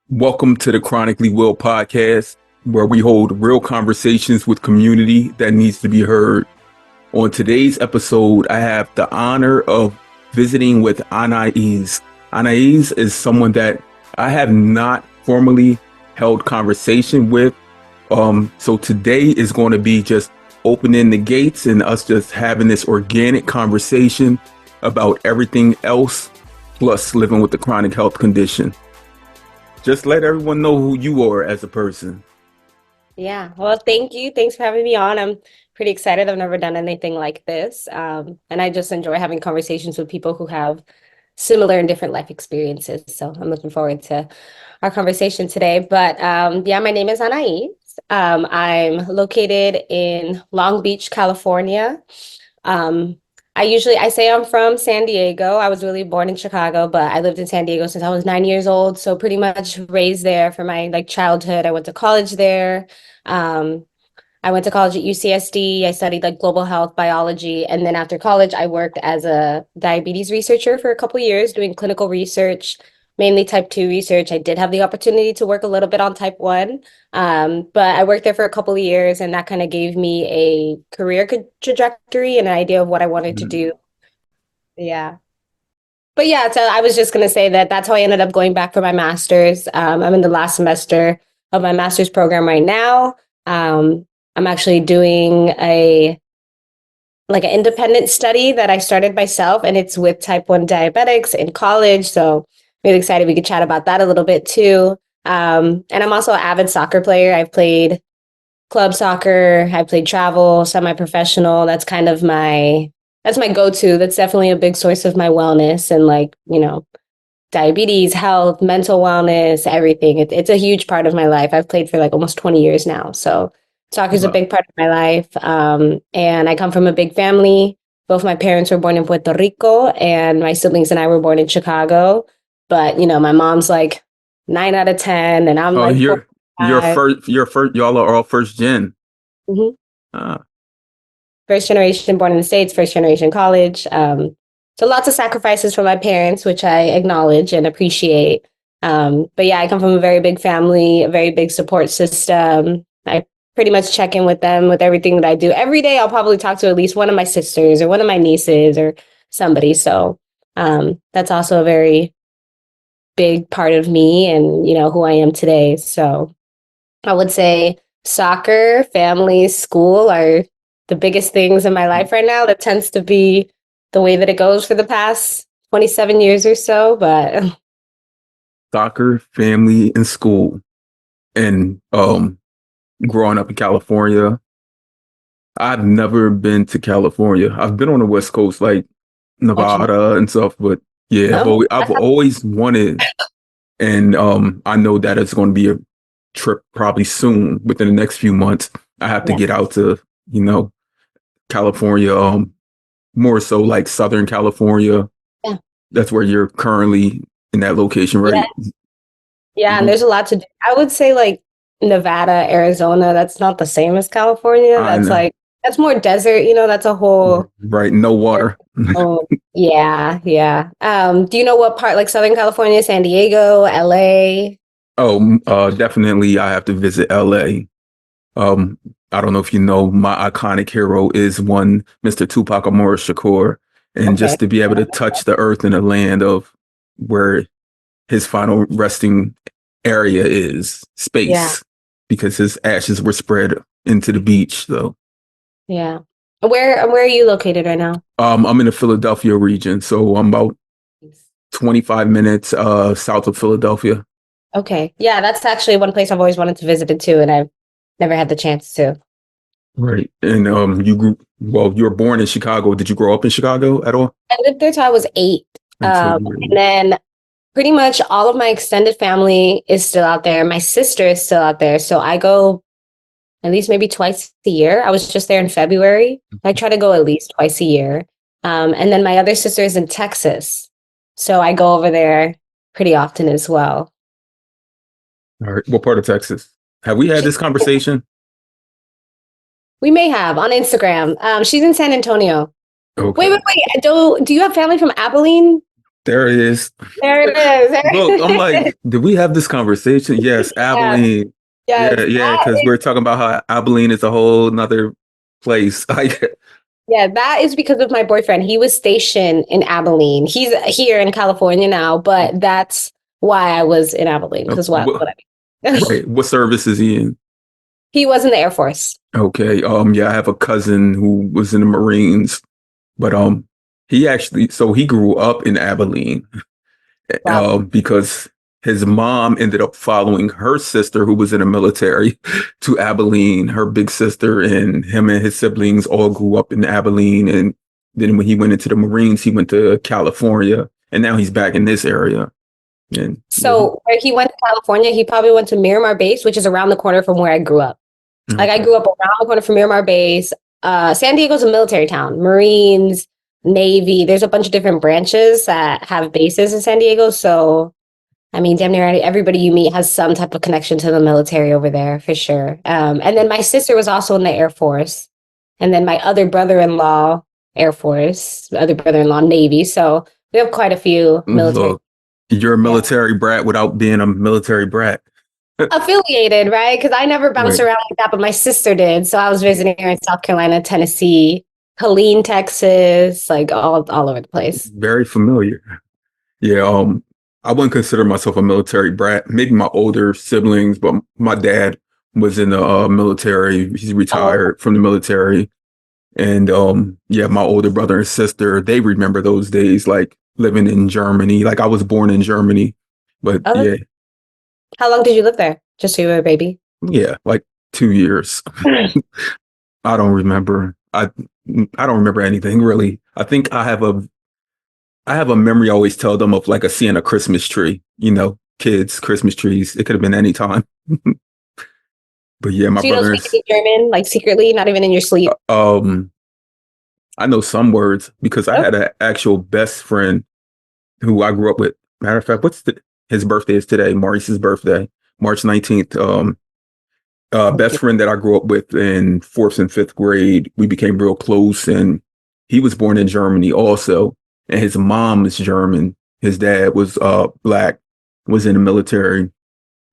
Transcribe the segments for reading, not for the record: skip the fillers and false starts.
Welcome to the Chronically Will podcast, where we hold real conversations with community that needs to be heard. On today's episode, I have the honor of visiting with Anais. Anais is someone that I have not formally held conversation with. So today is going to be just opening the gates and us just having this organic conversation about everything else, plus living with the chronic health condition. Just let everyone know who you are as a person. Yeah, well, thank you. Thanks for having me on. I'm pretty excited. I've never done anything like this. And I just enjoy having conversations with people who have similar and different life experiences. So I'm looking forward to our conversation today. But yeah, my name is Anais. I'm located in Long Beach, California. Um, I say I'm from San Diego. I was really born in Chicago, but I lived in San Diego since I was 9 years old. So pretty much raised there for my childhood. I went to college there. Um, I went to college at UCSD. I studied global health biology, and then after college, I worked as a diabetes researcher for a couple of years, doing clinical research, mainly type 2 research. I did have the opportunity to work a little bit on type 1, but I worked there for a couple of years, and that kind of gave me a career trajectory and an idea of what I wanted to Mhm. do. Yeah. But yeah, so I was just going to say that that's how I ended up going back for my master's. I'm in the last semester of my master's program right now. Um, I'm actually doing an independent study that I started myself, and it's with type 1 diabetics in college. So really excited we could chat about that a little bit too. And I'm also an avid soccer player. I've played club soccer, I played travel, semi-professional. That's my go-to. That's definitely a big source of my wellness and diabetes, health, mental wellness, everything. It's a huge part of my life. I've played for almost 20 years now. So soccer is a Wow. big part of my life. And I come from a big family. Both my parents were born in Puerto Rico, and my siblings and I were born in Chicago. But, my mom's like 9 out of 10, and I'm Oh, like you're 45. first. You're first. Y'all are all first gen. Mhm. Ah, First generation born in the States, first generation college. So lots of sacrifices from my parents, which I acknowledge and appreciate. But yeah, I come from a very big family, a very big support system. I pretty much check in with them with everything that I do. Every day, I'll probably talk to at least one of my sisters or one of my nieces or somebody. So that's also a very big part of me and, who I am today. So I would say soccer, family, school are the biggest things in my life right now. That tends to be the way that it goes for the past 27 years or so. But soccer, family, and school, and growing up in California. I've never been to California. I've been on the West Coast, like okay. Nevada and stuff, but yeah, No, I've always wanted, and I know that it's going to be a trip probably soon within the next few months. I have to yeah, get out to you know California, more so like Southern California. yeah, That's where you're currently in that location, yeah, right? yeah. And Mhm. there's a lot to do. I would say Nevada, Arizona, that's not the same as California. I know, That's more desert, that's a whole right? No water. oh yeah, yeah. Do you know what part Southern California, San Diego, LA? Oh, definitely. I have to visit LA. Um, I don't know if you know, my iconic hero is one Mr. Tupac Amaru Shakur, and Okay. just to be able to touch the earth and the land of where his final resting area is, Yeah. space, because his ashes were spread into the beach. So, Yeah. Where are you located right now? I'm in the Philadelphia region, so I'm about 25 minutes south of Philadelphia. Okay. Yeah, that's actually one place I've always wanted to visit it too, and I've never had the chance to. Right. And you were born in Chicago. Did you grow up in Chicago at all? I lived there till I was 8. Until you were And then pretty much all of my extended family is still out there. My sister is still out there. So I go at least maybe twice a year. I was just there in February. I try to go at least twice a year. And then my other sister is in Texas. So I go over there pretty often as well. all right. What part of Texas? Have we had She, this conversation? we may have on Instagram. She's in San Antonio. Okay. Wait. Do you have family from Abilene? There it is. There it is. There Look, I'm it is. like, did we have this conversation? Yes, Yeah, Abilene. yes, Yeah, that because is, we're talking about how Abilene is a whole nother place. Like, yeah, that is because of my boyfriend. He was stationed in Abilene. He's here in California now, but that's why I was in Abilene, because what I mean. right, what service is he in? He was in the Air Force. Okay, yeah, I have a cousin who was in the Marines, but he actually, so he grew up in Abilene, Wow. because his mom ended up following her sister, who was in the military, to Abilene. Her big sister and him and his siblings all grew up in Abilene. And then when he went into the Marines, he went to California, and now he's back in this area. And yeah, So where he went to California, he probably went to Miramar Base, which is around the corner from where I grew up. Like I okay. grew up around the corner from Miramar Base. San Diego's a military town. Marines, Navy. There's a bunch of different branches that have bases in San Diego. So I mean, damn near everybody you meet has some type of connection to the military over there for sure. And then my sister was also in the Air Force, and then my other brother-in-law, Air Force, other brother-in-law, Navy. So we have quite a few military. Look, you're a Yeah. military brat without being a military brat. Affiliated, right? Because I never bounced Right. around like that, but my sister did. So I was visiting her in South Carolina, Tennessee, Helene, Texas, like all over the place. Very familiar. Yeah, I wouldn't consider myself a military brat. Maybe my older siblings, but my dad was in the military. He's Oh, retired from the military. And yeah, my older brother and sister, they remember those days, like living in Germany. Like I was born in Germany, but oh, yeah, how long did you live there? Just so you were a baby? yeah, like 2 years. I don't remember. I don't remember anything really. I think I have a memory I always tell them of like a seeing a Christmas tree, kids, Christmas trees. It could have been any time. But yeah, my So you don't brother speak any German, like secretly, not even in your sleep? um I know some words because I Oh, had an actual best friend who I grew up with. Matter of fact, his birthday is today, Maurice's birthday, March 19th. Best okay. friend that I grew up with in fourth and fifth grade. We became real close, and he was born in Germany also. And his mom is German. His dad was black, was in the military.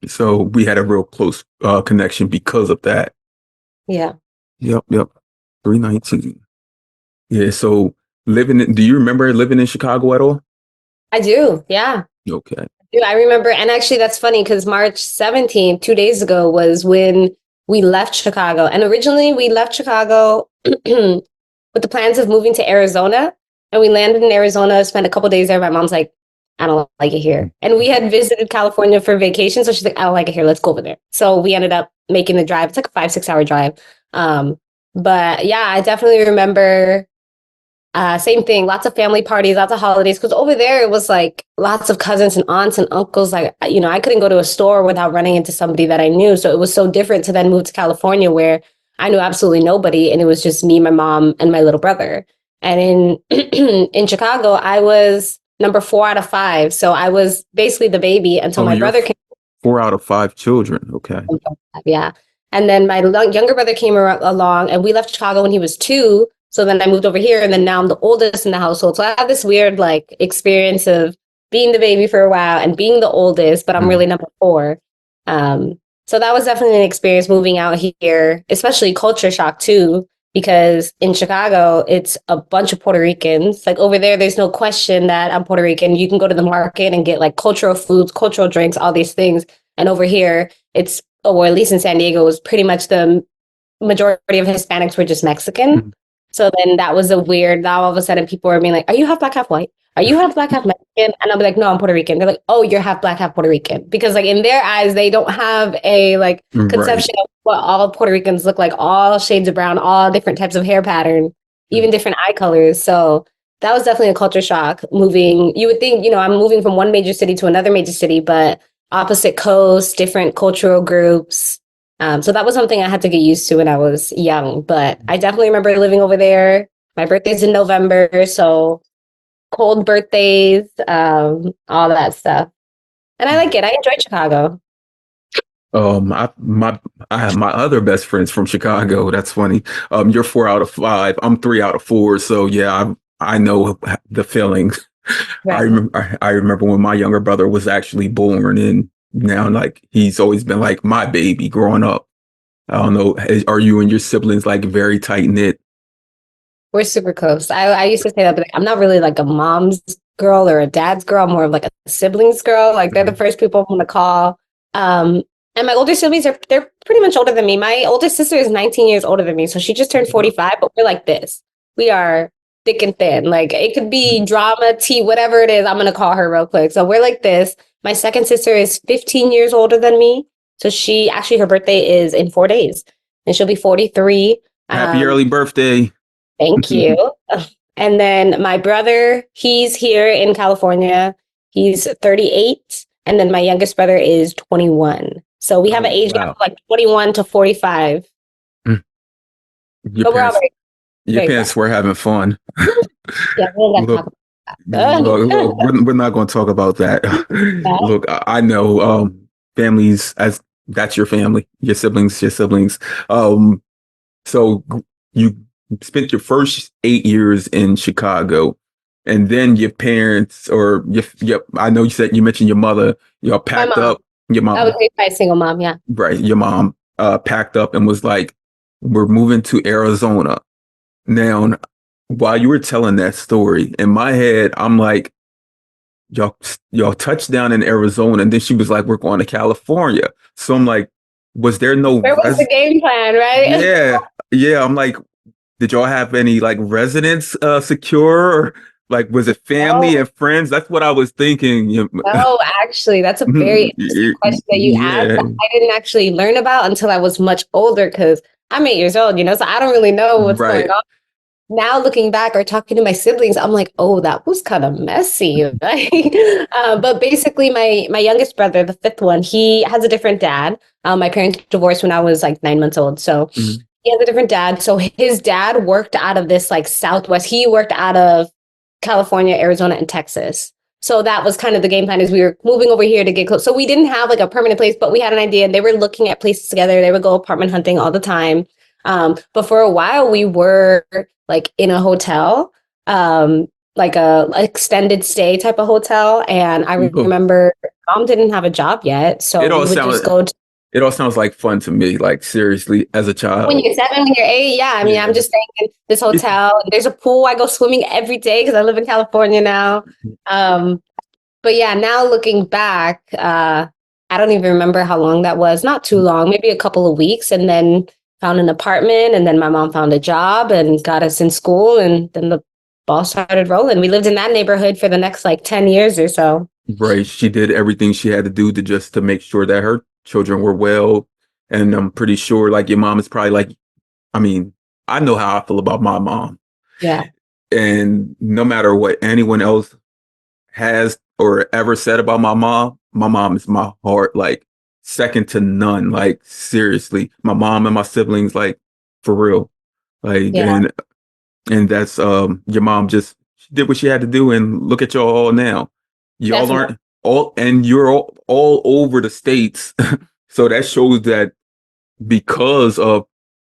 So we had a real close connection because of that. Yeah, Yep. 319. Yeah. So do you remember living in Chicago at all? I do. Yeah. Okay. I remember, and actually, that's funny because March 17th, 2 days ago, was when we left Chicago. And originally, we left Chicago with the plans of moving to Arizona. And we landed in Arizona, spent a couple days there. My mom's like, I don't like it here. And we had visited California for vacation. So she's like, I don't like it here. Let's go over there. So we ended up making the drive. It's like a 5, 6 hour drive. Um, but yeah, I definitely remember same thing, lots of family parties, lots of holidays. Because over there, it was like lots of cousins and aunts and uncles. Like, I couldn't go to a store without running into somebody that I knew. So it was so different to then move to California where I knew absolutely nobody. And it was just me, my mom, and my little brother. And in Chicago, I was number 4 out of 5. So I was basically the baby until Oh, my you're brother came. 4 out of 5 children. Okay. Yeah. And then my younger brother came along and we left Chicago when he was 2. So then I moved over here and then now I'm the oldest in the household. So I have this weird like experience of being the baby for a while and being the oldest, but I'm Mhm. really number 4. So that was definitely an experience moving out here, especially culture shock too, because in Chicago, it's a bunch of Puerto Ricans. Like over there, there's no question that I'm Puerto Rican. You can go to the market and get like cultural foods, cultural drinks, all these things. And over here, it's or at least in San Diego, was pretty much the majority of Hispanics were just Mexican. Mhm. So then that was a weird. Now all of a sudden, people are being like, "Are you half black, half white? Are you half black, half Mexican?" And I'll be like, "No, I'm Puerto Rican." They're like, "Oh, you're half black, half Puerto Rican," because like in their eyes, they don't have a like Right. conception of what all Puerto Ricans look like. All shades of brown, all different types of hair pattern, even different eye colors. So that was definitely a culture shock. Moving, you would think, I'm moving from one major city to another major city, but opposite coasts, different cultural groups. So that was something I had to get used to when I was young. But I definitely remember living over there. My birthday's in November, so cold birthdays, all that stuff. And I like it. I enjoyed Chicago. I have my other best friends from Chicago. That's funny. You're 4 out of 5. I'm 3 out of 4. So yeah, I know the feeling. Right. I remember when my younger brother was actually born, and now like he's always been like my baby growing up. I don't know. Are you and your siblings like very tight knit? We're super close. I used to say that, but like, I'm not really like a mom's girl or a dad's girl. I'm more of like a siblings girl. Like they're the first people I'm gonna call. Um, and my older siblings they're pretty much older than me. My oldest sister is 19 years older than me, so she just turned 45. But we're like this. We are thick and thin. Like it could be drama, tea, whatever it is. I'm gonna call her real quick. So we're like this. My second sister is 15 years older than me, so she actually her birthday is in 4 days, and she'll be 43. Happy early birthday. Thank you. And then my brother, he's here in California. He's 38. And then my youngest brother is 21. So we have an Oh, age gap wow. of like 21 to 45. Mm. Your But we're all parents, very, your very close. parents were having fun. Yeah, we don't got to Look, talk about that. look, we're not going to talk about that. Yeah. Look, I know families as that's your siblings. Um, so you spent your first 8 years in Chicago, and then your parents, or I know you mentioned your mother, y'all My packed mom. up, your I was mom, raised by a single mom. Yeah. right? Your mom packed up and was like, "We're moving to Arizona." Now, while you were telling that story, in my head, I'm like, y'all touched down in Arizona, and then she was like, we're going to California. So I'm like, was there no Where was the game plan, right? yeah, yeah. I'm like, did y'all have any like residence secure, or like was it family No, and friends? That's what I was thinking. no, actually, that's a very interesting question that you asked Yeah, that I didn't actually learn about until I was much older because I'm 8 years old, so I don't really know what's going right. on. Now looking back or talking to my siblings, I'm like, oh, that was kind of messy. Right? But basically, my youngest brother, the fifth one, he has a different dad. My parents divorced when I was like 9 months old, so Mhm. he has a different dad. So his dad worked out of this like Southwest. He worked out of California, Arizona, and Texas. So that was kind of the game plan is we were moving over here to get close. So we didn't have like a permanent place, but we had an idea. And they were looking at places together. They would go apartment hunting all the time. But for a while, we were like in a hotel, like a extended stay type of hotel. And I Look, remember mom didn't have a job yet, so it all we would just sounds go to it all sounds like fun to me. Like seriously, as a when child. you're 7, when you're 8. Yeah, I mean, I'm Yeah. just staying in this hotel. There's a pool. I go swimming every day because I live in California now. Um, but yeah, now looking back, I don't even remember how long that was. Not too long, maybe a couple of weeks, and then found an apartment, and then my mom found a job and got us in school, and then the ball started rolling. We lived in that neighborhood for the next like 10 years or so. Right. She did everything she had to do to just to make sure that her children were well. And I'm pretty sure like your mom is probably like, I mean, I know how I feel about my mom. Yeah, And no matter what anyone else has or ever said about my mom is my heart, like second to none. Like seriously, my mom and my siblings, like for real. Like yeah, and that's your mom just she did what she had to do, and look at y'all all now. Y'all definitely. aren't all, and you're all over the states. So that shows that because of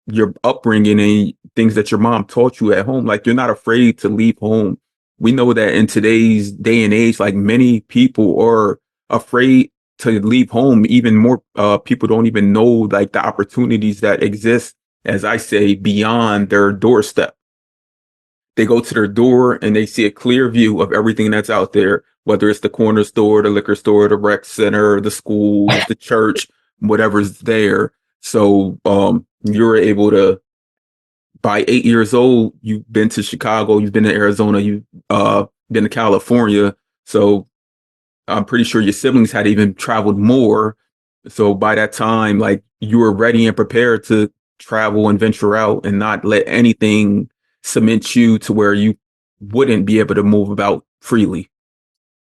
your upbringing and things that your mom taught you at home, like you're not afraid to leave home. We know that in today's day and age, like many people are afraid to leave home. Even more people don't even know like the opportunities that exist, as I say, beyond their doorstep. They go to their door and they see a clear view of everything that's out there, whether it's the corner store, the liquor store, the rec center, the schools, the church, whatever's there. So you're able to, by 8 years old, you've been to Chicago, you've been to Arizona, you've been to California. So I'm pretty sure your siblings had even traveled more. So by that time, like you were ready and prepared to travel and venture out and not let anything cement you to where you wouldn't be able to move about freely.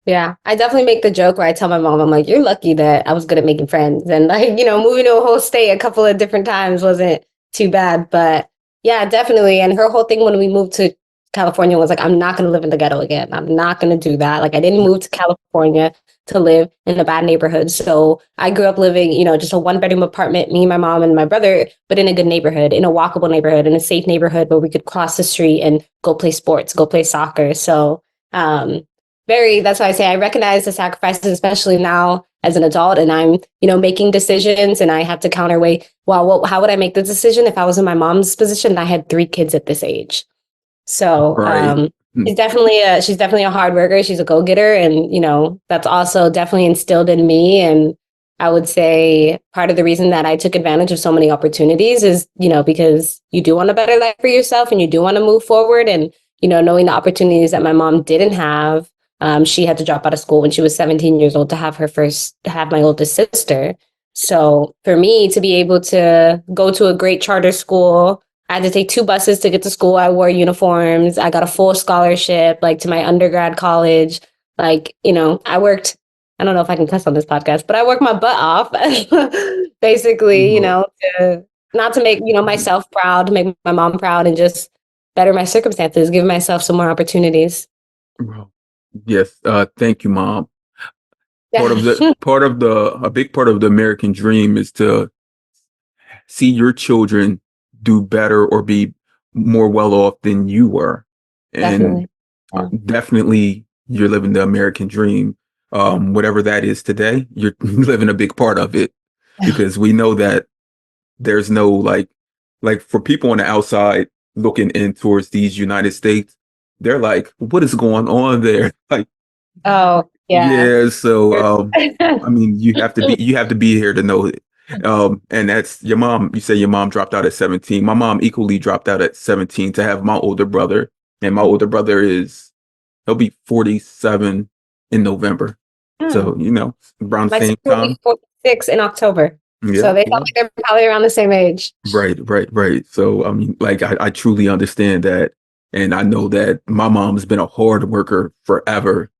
Yeah, I definitely make the joke where I tell my mom, I'm like, you're lucky that I was good at making friends. And like, moving to a whole state a couple of different times wasn't too bad. But yeah, definitely. And her whole thing when we moved to California was like, I'm not going to live in the ghetto again. I'm not going to do that. Like, I didn't move to California to live in a bad neighborhood. So I grew up living, just a one-bedroom apartment, me, my mom, and my brother, but in a good neighborhood, in a walkable neighborhood, in a safe neighborhood where we could cross the street and go play sports, go play soccer. So, um, Very, that's why I say I recognize the sacrifices, especially now as an adult, and I'm, making decisions, and I have to counterweigh, well, how would I make the decision if I was in my mom's position and I had 3 kids at this age? So Right. she's definitely a hard worker. She's a go-getter, and that's also definitely instilled in me. And I would say part of the reason that I took advantage of so many opportunities is, because you do want a better life for yourself and you do want to move forward. And knowing the opportunities that my mom didn't have, she had to drop out of school when she was 17 years old to have my oldest sister. So for me to be able to go to a great charter school, I had to take 2 buses to get to school. I wore uniforms. I got a full scholarship, like to my undergrad college. Like, I worked, I don't know if I can cuss on this podcast, but I worked my butt off, basically, Well, not to make, myself proud, to make my mom proud and just better my circumstances, give myself some more opportunities. well, yes. Thank you, Mom. Yeah. A big part of the American dream is to see your children do better or be more well off than you were. And Definitely. Yeah. definitely you're living the American dream. Whatever that is today, you're living a big part of it, because we know that there's no like for people on the outside looking in towards these United States, they're like, what is going on there? Like, Oh, yeah. yeah, so I mean, you have to be here to know it. And that's your mom. You say your mom dropped out at 17. My mom equally dropped out at 17 to have my older brother, and my older brother he'll be 47 in November. Hmm. So, around the My sister same will be time. 46 in October. So Yeah, they sound yeah. like they're probably around the same age. Right, right, right. So, I mean, like, I truly understand that. And I know that my mom's been a hard worker forever.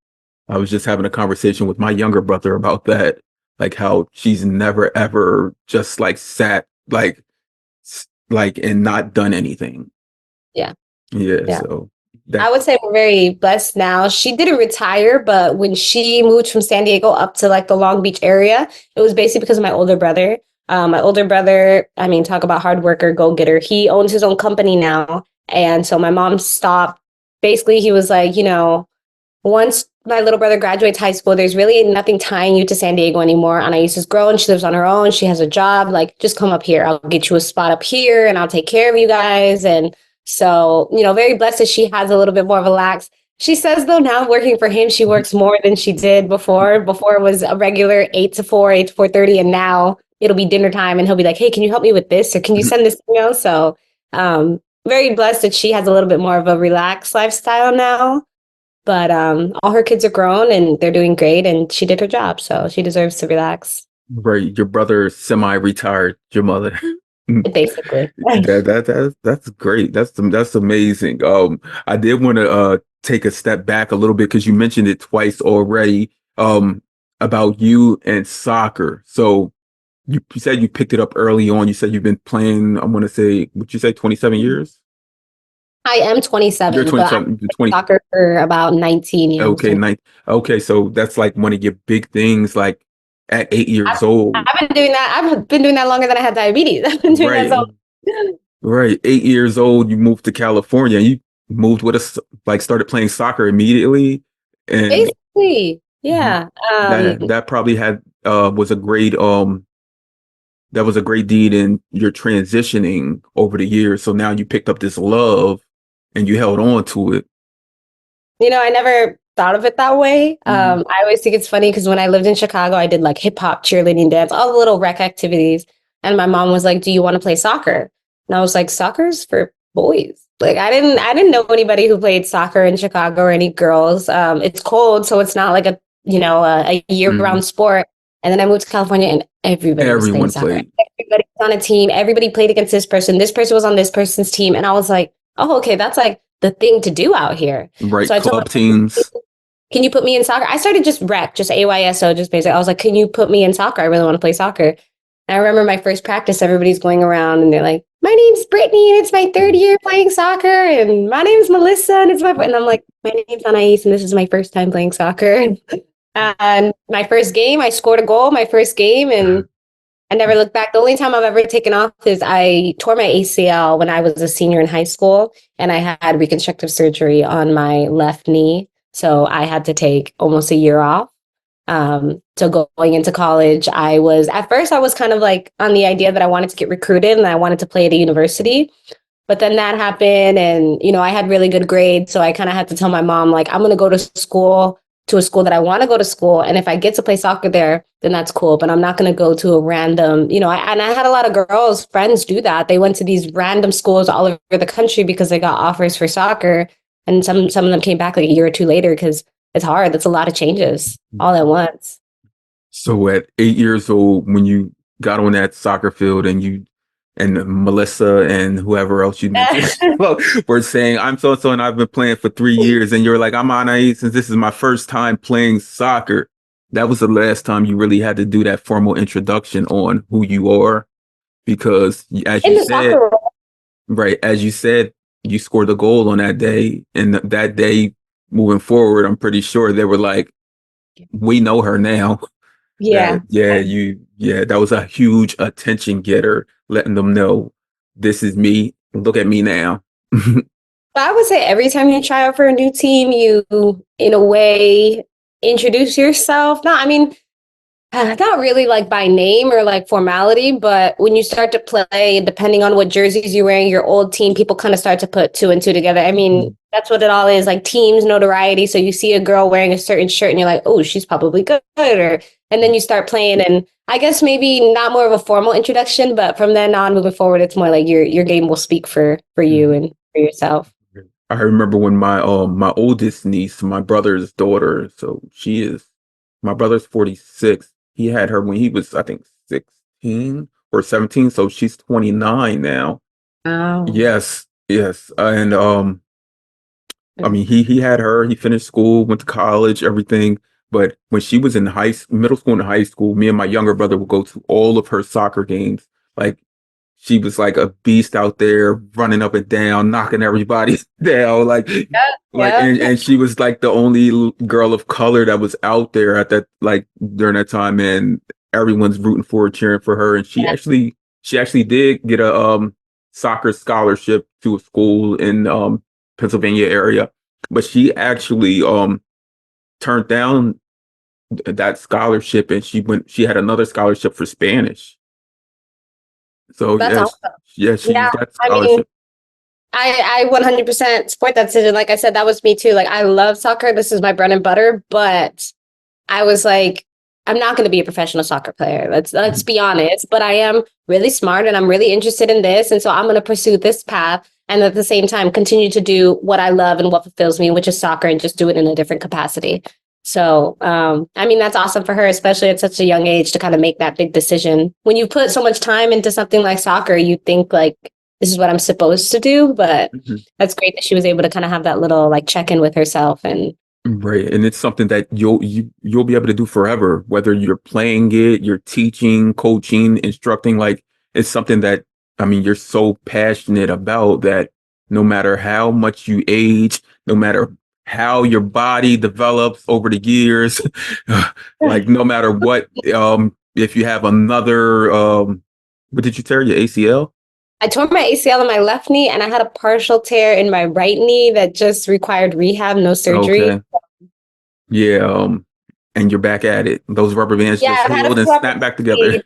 I was just having a conversation with my younger brother about that, like how she's never ever just like sat like and not done anything. Yeah. Yeah, Yeah. so I that would say we're very blessed now. She didn't retire, but when she moved from San Diego up to like the Long Beach area, it was basically because of my older brother. My older brother, I mean, talk about hard worker, go getter. He owns his own company now. And so my mom stopped. Basically, he was like, once my little brother graduates high school, there's really nothing tying you to San Diego anymore. Anais is grown. She lives on her own. She has a job. Like, just come up here. I'll get you a spot up here and I'll take care of you guys. And so, very blessed that she has a little bit more of a lax. She says, though, now working for him, she works more than she did before. Before it was a regular 8 to 4, 8 to 4:30. And now it'll be dinner time and he'll be like, hey, can you help me with this? Or can you send this email? So, very blessed that she has a little bit more of a relaxed lifestyle now. But all her kids are grown and they're doing great, and she did her job, so she deserves to relax. right, your brother semi-retired your mother. Basically. That's great. That's amazing. I did want to take a step back a little bit because you mentioned it twice already. About you and soccer. So you said you picked it up early on. You said you've been playing, I want to say, would you say 27 years? I am You're 27, but I 27, you're played 20. soccer for about 19 years. Okay, okay, so that's like one of your big things, like at 8 years old. I've been doing that. I've been doing that longer than I had diabetes. I've been doing that Right, so. right. 8 years old, you moved to California. You moved with us, like started playing soccer immediately. And Basically, yeah. that probably had was a great that was a great deed in your transitioning over the years. So now you picked up this love and you held on to it. I never thought of it that way. Mhm. I always think it's funny because when I lived in Chicago, I did like hip hop, cheerleading, dance, all the little rec activities. And my mom was like, "Do you want to play soccer?" And I was like, "Soccer's for boys." Like I didn't know anybody who played soccer in Chicago or any girls. It's cold, so it's not like a year Mhm. round sport. And then I moved to California, and everybody was playing Everyone soccer. played. Everybody was on a team. Everybody played against this person. This person was on this person's team, and I was like, "Oh, okay, that's like the thing to do out here." Right. So I told Club my teams. can you put me in soccer? I started just rec, just AYSO, just basic. I was like, can you put me in soccer? I really want to play soccer. And I remember my first practice, everybody's going around and they're like, my name's Brittany and it's my third year playing soccer. And my name's Melissa and and I'm like, my name's Anais and this is my first time playing soccer. And my first game, I scored a goal, my first game, and I never looked back. The only time I've ever taken off is I tore my ACL when I was a senior in high school and I had reconstructive surgery on my left knee. So I had to take almost a year off. So going into college, at first I was kind of like on the idea that I wanted to get recruited and I wanted to play at a university. But then that happened and, I had really good grades. So I kind of had to tell my mom, like, I'm going to go to a school that I want to go to school. And if I get to play soccer there, then that's cool. But I'm not going to go to a random, and I had a lot of girls, friends do that. They went to these random schools all over the country because they got offers for soccer. And some of them came back like a year or two later because it's hard. That's a lot of changes all at once. So at 8 years old, when you got on that soccer field and Melissa and whoever else you mentioned were saying, I'm so and so and I've been playing for 3 years, and you're like, I'm Anais, and this is my first time playing soccer. That was the last time you really had to do that formal introduction on who you are, because as In you the said, soccer, right, as you said, you scored a goal on that day, and that day moving forward, I'm pretty sure they were like, we know her now. yeah. That was a huge attention getter, letting them know this is me. Look at me now. But I would say every time you try out for a new team, you, in a way, introduce yourself. No, I mean, not really like by name or like formality, but when you start to play, depending on what jerseys you're wearing, your old team, people kind of start to put two and two together. I mean, that's what it all is, like teams notoriety. So you see a girl wearing a certain shirt and you're like, oh, she's probably good. And then you start playing, and I guess maybe not more of a formal introduction, but from then on moving forward, it's more like your game will speak for you and for yourself. I remember when my oldest niece, my brother's daughter, so my brother's 46. He had her when he was, I think, 16 or 17, so she's 29 now. Oh. Yes, yes. And I mean, he had her. He finished school, went to college, everything. But when she was in middle school and high school, me and my younger brother would go to all of her soccer games. Like, she was like a beast out there, running up and down, knocking everybody down. Yeah, yeah. And she was like the only girl of color that was out there at that, like, during that time, and everyone's rooting for her, cheering for her. And she actually did get a soccer scholarship to a school in Pennsylvania area, but she actually turned down that scholarship, and she had another scholarship for Spanish. So That's yes, awesome. yeah, she Yeah. used that I mean, scholarship. I 100% support that decision. Like I said, that was me too. Like I love soccer. This is my bread and butter, but I was like, I'm not going to be a professional soccer player. Let's be honest. But I am really smart and I'm really interested in this, and so I'm going to pursue this path. And at the same time, continue to do what I love and what fulfills me, which is soccer, and just do it in a different capacity. So, I mean, that's awesome for her, especially at such a young age to kind of make that big decision. When you put so much time into something like soccer, you think like, this is what I'm supposed to do. But Mhm. that's great that she was able to kind of have that little like check in with herself. And Right, and it's something that you'll be able to do forever, whether you're playing it, you're teaching, coaching, instructing. Like, it's something that, I mean, you're so passionate about that no matter how much you age, no matter how your body develops over the years, like no matter what, if you have another, what did you tear, your ACL? I tore my ACL in my left knee and I had a partial tear in my right knee that just required rehab, no surgery. Okay, yeah, and you're back at it. Those rubber bands Yeah, just I've had a healed and couple snap back together.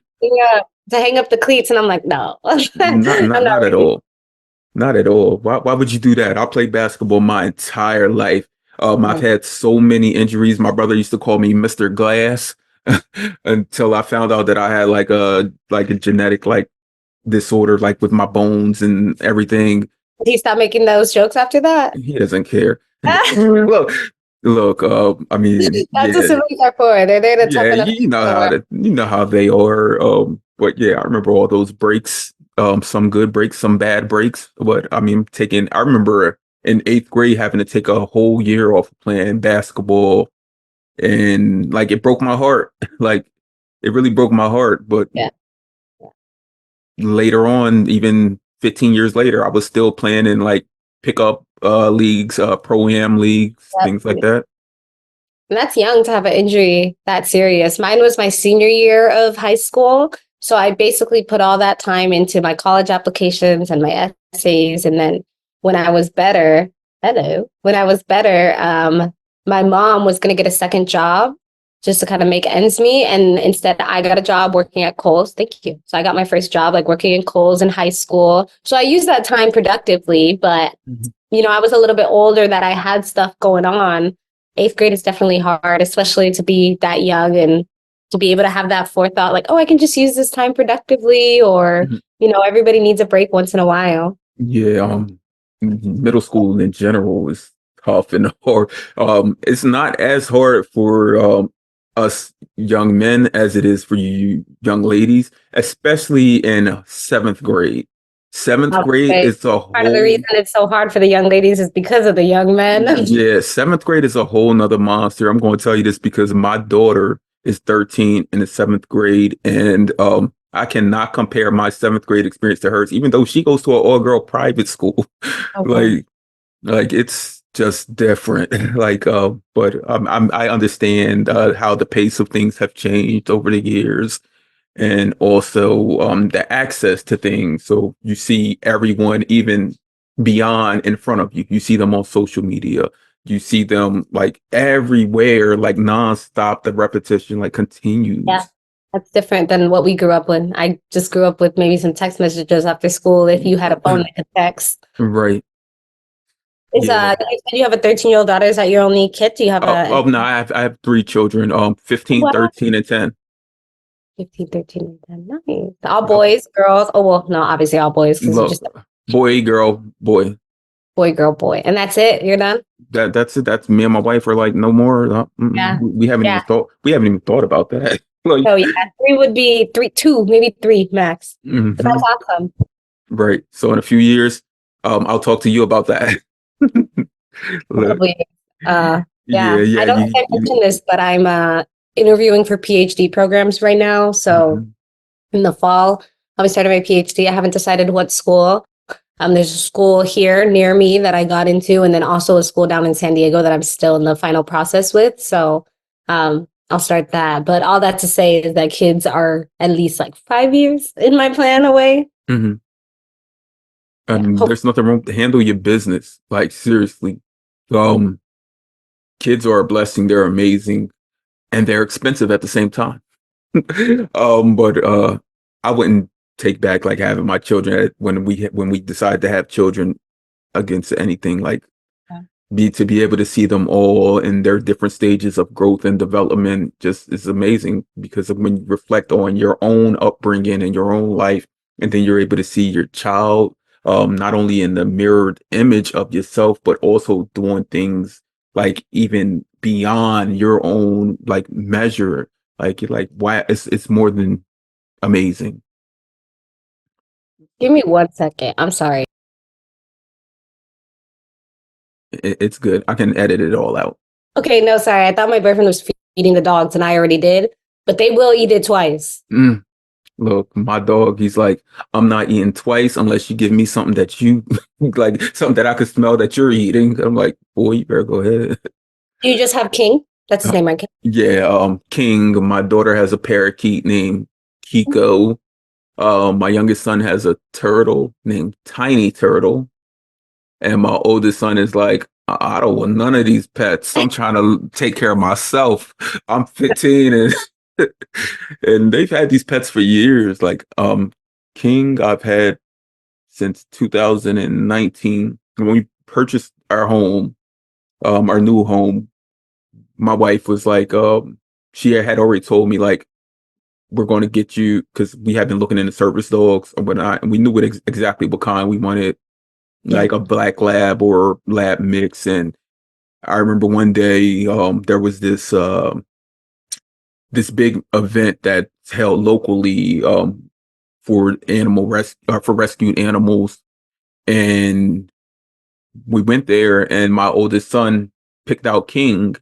to hang up the cleats, and I'm like, no, I'm Not, not, not not at ready. all. Not at all. Why would you do that? I played basketball my entire life. I've had so many injuries. My brother used to call me Mr. Glass until I found out that I had like a genetic like disorder, like with my bones and everything. Did he stop making those jokes after that? He doesn't care. Look, look. I mean, That's what yeah, siblings are for. They're there to yeah. toughen up the world. You know how they are. But yeah, I remember all those breaks. Some good breaks, some bad breaks. But I mean, I remember in eighth grade having to take a whole year off of playing basketball, and like it broke my heart. Like, it really broke my heart. But Yeah, later on, even 15 years later, I was still playing in like pickup leagues, pro-am leagues, things like yep. that. And that's young to have an injury that serious. Mine was my senior year of high school. So I basically put all that time into my college applications and my essays. And then when I was better, when I was better, my mom was going to get a second job just to kind of make ends meet. And instead, I got a job working at Kohl's. Thank you. So I got my first job, like working in Kohl's in high school. So I used that time productively, but Mhm. I was a little bit older that I had stuff going on. Eighth grade is definitely hard, especially to be that young and to be able to have that forethought, like, oh, I can just use this time productively, or, Mhm. everybody needs a break once in a while. Yeah, middle school in general is tough and hard. It's not as hard for us young men as it is for you young ladies, especially in seventh grade. Seventh I would grade say is a part of the reason whole it's so hard for the young ladies is because of the young men. Yeah, seventh grade is a whole nother monster. I'm going to tell you this because my daughter is 13 in the seventh grade, and I cannot compare my seventh grade experience to hers, even though she goes to an all-girl private school. Oh, wow. Like, like it's just different. But I understand how the pace of things have changed over the years, and also the access to things. So you see everyone even beyond in front of you. You see them on social media. You see them like everywhere, like nonstop. The repetition like Yeah, continues. that's different than what we grew up with. I just grew up with maybe some text messages after school if you had a phone that could text. Right. Is Yeah. you said you have a 13-year-old daughter. Is that your only kid? Do you have Oh no, I have three children, 15, wow, 13, and 10. 15, 13, and 10. Nice. All Yep. boys, girls. Oh, well, no, obviously all boys because you just Look, boy, girl, boy. boy, girl, boy. And that's it. You're done? That's it. That's me and my wife are like no more. Yeah. Yeah. We haven't even thought about that. Like, Oh, yeah. Three would be three, two, maybe three max. But that's mhm. awesome. Right. So in a few years, I'll talk to you about that. Look, Probably. yeah, Yeah. yeah, I don't think I mentioned this, but I'm interviewing for PhD programs right now. So mhm, in the fall, I'll be starting my PhD. I haven't decided what school. There's a school here near me that I got into, and then also a school down in San Diego that I'm still in the final process with. So I'll start that. But all that to say is that kids are at least like 5 years in my plan away. mhm. Yeah. And Hope there's nothing wrong to handle your business. Like seriously, um, kids are a blessing. They're amazing, and they're expensive at the same time. But I wouldn't take back like having my children when we decide to have children against anything. Like to be able to see them all in their different stages of growth and development just is amazing because of when you reflect on your own upbringing and your own life, and then you're able to see your child not only in the mirrored image of yourself, but also doing things like even beyond your own like measure. Like you're like, wow, it's more than amazing. give me 1 second. I'm sorry. It's good. I can edit it all out. Okay, no, sorry. I thought my boyfriend was feeding the dogs, and I already did, but they will eat it twice. Mm. Look, my dog, he's like, I'm not eating twice unless you give me something that you like, something that I could smell that you're eating. I'm like, boy, you better go ahead. Do you just have King? That's his name, right? King? Yeah, King, my daughter has a parakeet named Kiko. My youngest son has a turtle named Tiny Turtle. And my oldest son is like, I don't want none of these pets. I'm trying to take care of myself. I'm 15 and and they've had these pets for years. Like King, I've had since 2019 when we purchased our new home. My wife was like, she had already told me like we're going to get you because we have been looking into service dogs and whatnot, and we knew exactly what kind we wanted, Yeah. like a black lab or lab mix. And I remember one day there was this big event that's held locally for for rescued animals, and we went there, and my oldest son picked out King,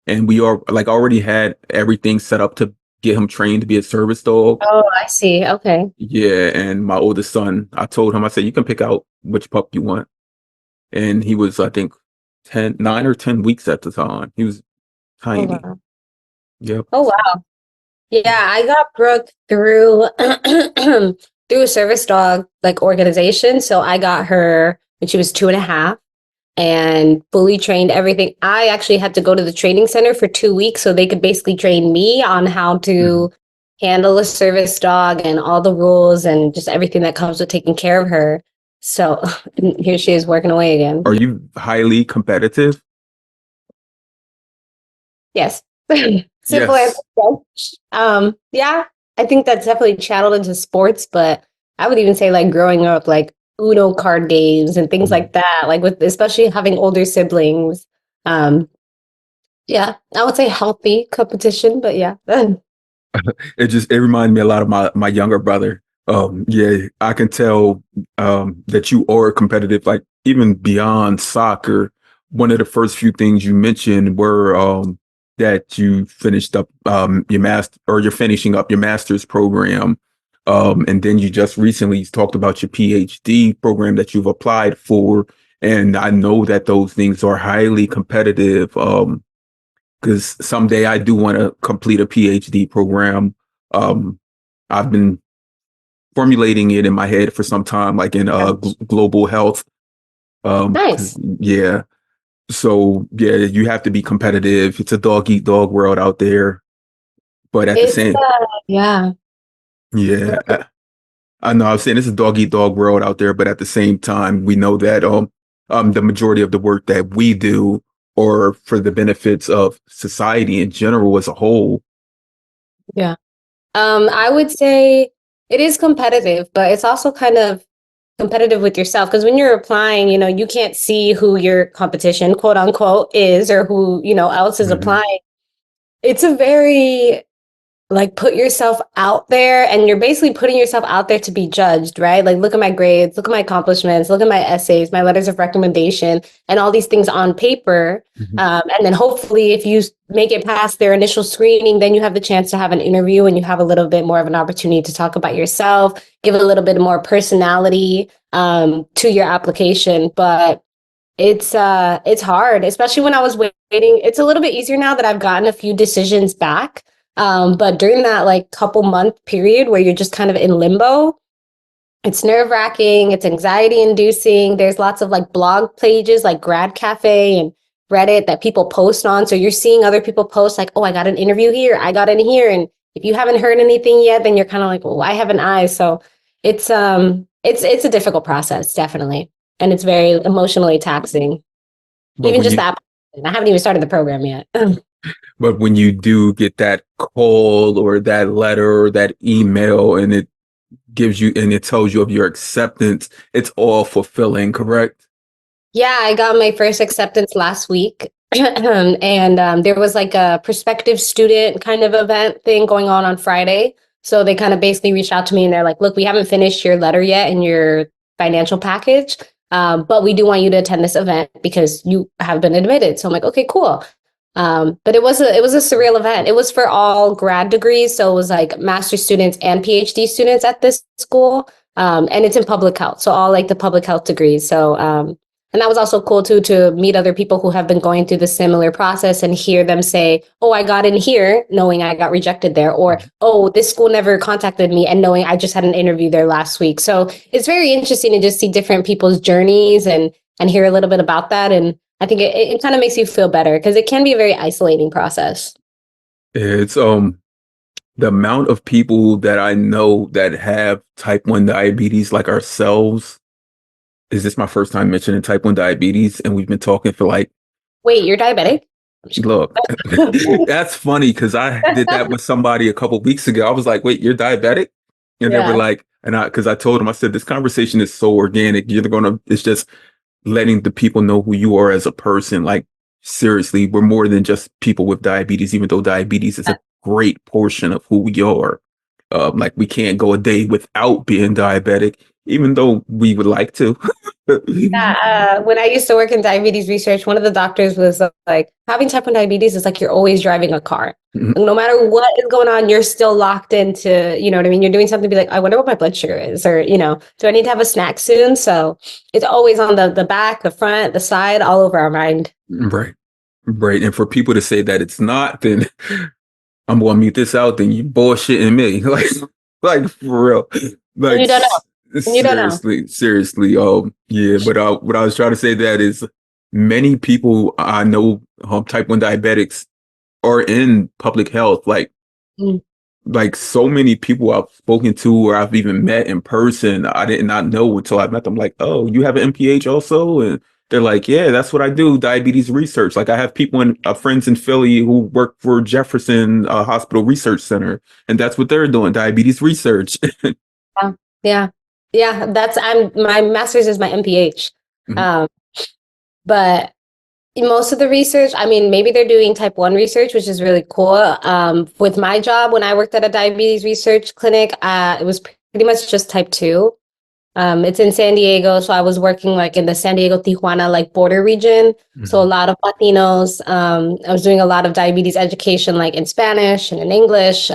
and we are like already had everything set up to get him trained to be a service dog. Oh, I see. Okay. Yeah, and my oldest son, I told him, I said, you can pick out which pup you want, and he was I think 9 or 10 weeks at the time. He was Oh, tiny. wow. Yep. Oh, wow. Yeah, I got Brooke through through a service dog like organization. So I got her when she was 2.5. and fully trained everything. I actually had to go to the training center for 2 weeks so they could basically train me on how Mhm. to handle a service dog and all the rules and just everything that comes with taking care of her. So here she is working away again. Are you highly competitive? Yes. Simple answer. Yes. Yes. Yeah, I think that's definitely channeled into sports, but I would even say like growing up, like Uno card games and things Mhm. like that, like with especially having older siblings. Um, yeah, I would say healthy competition, but yeah. It reminded me a lot of my younger brother. Yeah, I can tell that you are competitive, like even beyond soccer. One of the first few things you mentioned were that you finished up your master, or you're finishing up your master's program. And then you just recently talked about your PhD program that you've applied for. And I know that those things are highly competitive. Because someday I do want to complete a PhD program. Um, I've been formulating it in my head for some time, like in global health. 'Cause, Nice. yeah. So yeah, you have to be competitive. It's a dog eat dog world out there. But at the It's same, yeah. yeah, I know I'm saying it's a dog eat dog world out there. But at the same time, we know that the majority of the work that we do, or for the benefits of society in general as a whole. Yeah. I would say it is competitive, but it's also kind of competitive with yourself because when you're applying, you can't see who your competition, quote unquote, is or who, else is Mhm. applying. It's a very like put yourself out there and you're basically putting yourself out there to be judged, right? Like look at my grades, look at my accomplishments, look at my essays, my letters of recommendation, and all these things on paper. Mhm. And then hopefully if you make it past their initial screening, then you have the chance to have an interview and you have a little bit more of an opportunity to talk about yourself, give a little bit more personality to your application. But it's hard, especially when I was waiting. It's a little bit easier now that I've gotten a few decisions back. But during that like couple month period where you're just kind of in limbo, it's nerve wracking, it's anxiety inducing. There's lots of like blog pages like Grad Cafe and Reddit that people post on. So you're seeing other people post like, oh, I got an interview here, I got in here. And if you haven't heard anything yet, then you're kind of like, well, I have an eye. So it's a difficult process, definitely. And it's very emotionally taxing. But Even when just you that. I haven't even started the program yet. But when you do get that call or that letter or that email and it gives you and it tells you of your acceptance, it's all fulfilling, correct? Yeah, I got my first acceptance last week. And there was like a prospective student kind of event thing going on Friday. So they kind of basically reached out to me and they're like, look, we haven't finished your letter yet and your financial package, but we do want you to attend this event because you have been admitted. So I'm like, okay, cool. But it was a surreal event. It was for all grad degrees, so it was like master students and PhD students at this school, and it's in public health, so all like the public health degrees. So and that was also cool too to meet other people who have been going through the similar process and hear them say, "Oh, I got in here, knowing I got rejected there," or "Oh, this school never contacted me," and knowing I just had an interview there last week. So it's very interesting to just see different people's journeys and hear a little bit about that and I think it kind of makes you feel better because it can be a very isolating process. It's the amount of people that I know that have type 1 diabetes like ourselves. Is this my first time mentioning type 1 diabetes? And we've been talking for like, Wait, you're diabetic? I'm just look, kidding. that's funny because I did that with somebody a couple weeks ago. I was like, wait, you're diabetic? And they were Yeah. like, because I told them, I said, this conversation is so organic. It's just letting the people know who you are as a person. Like, seriously, we're more than just people with diabetes, even though diabetes is a great portion of who we are. Like, we can't go a day without being diabetic, even though we would like to. Yeah, when I used to work in diabetes research, one of the doctors was like, having type 1 diabetes is like you're always driving a car. No matter what is going on, you're still locked into, you know what I mean? You're doing something to be like, I wonder what my blood sugar is, or, do I need to have a snack soon? So it's always on the back, the front, the side, all over our mind. Right. Right. And for people to say that it's not, then I'm gonna mute this out, then you bullshitting me. Like for real. And Like you don't know. And you don't know. seriously. Yeah. But what I was trying to say that is many people I know, type 1 diabetics are in public health. Mm. Like so many people I've spoken to or I've even met in person, I did not know until I met them. Like, oh, you have an MPH also? And they're like, yeah, that's what I do, diabetes research. Like I have people in friends in Philly who work for Jefferson Hospital Research Center, and that's what they're doing, diabetes research. Yeah, yeah, yeah. That's I'm my master's is my MPH. Mhm, Um, but most of the research, I mean, maybe they're doing type 1 research, which is really cool. With my job, when I worked at a diabetes research clinic, it was pretty much just type 2. It's in San Diego, so I was working like in the San Diego Tijuana like border region. So a mhm, lot of Latinos. I was doing a lot of diabetes education, like in Spanish and in English.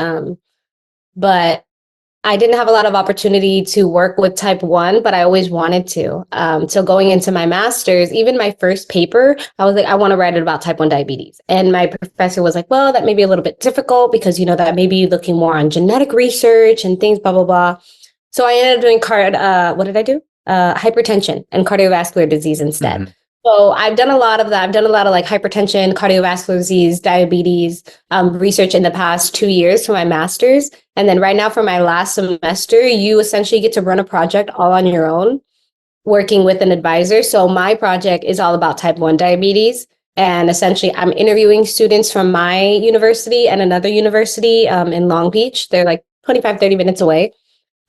But I didn't have a lot of opportunity to work with type 1, but I always wanted to. So going into my master's, even my first paper, I was like, I want to write it about type 1 diabetes. And my professor was like, well, that may be a little bit difficult because, that may be looking more on genetic research and things, blah, blah, blah. So I ended up doing what did I do? Hypertension and cardiovascular disease instead. mhm. So I've done a lot of that. I've done a lot of like hypertension, cardiovascular disease, diabetes research in the past 2 years for my master's. And then right now for my last semester, you essentially get to run a project all on your own, working with an advisor. So my project is all about type 1 diabetes. And essentially, I'm interviewing students from my university and another university in Long Beach. They're like 25, 30 minutes away,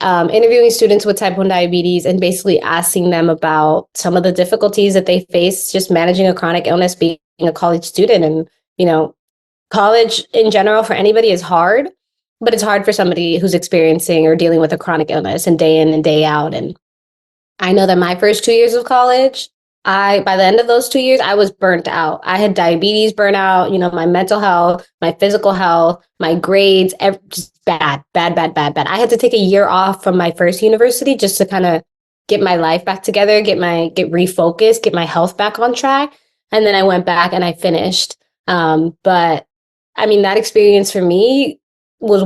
interviewing students with type 1 diabetes and basically asking them about some of the difficulties that they face just managing a chronic illness, being a college student. And, college in general for anybody is hard, but it's hard for somebody who's experiencing or dealing with a chronic illness and day in and day out. And I know that my first 2 years of college, by the end of those 2 years, I was burnt out. I had diabetes burnout, my mental health, my physical health, my grades, just bad, bad, bad, bad, bad. I had to take a year off from my first university just to kind of get my life back together, get refocused, get my health back on track. And then I went back and I finished. But I mean, that experience for me was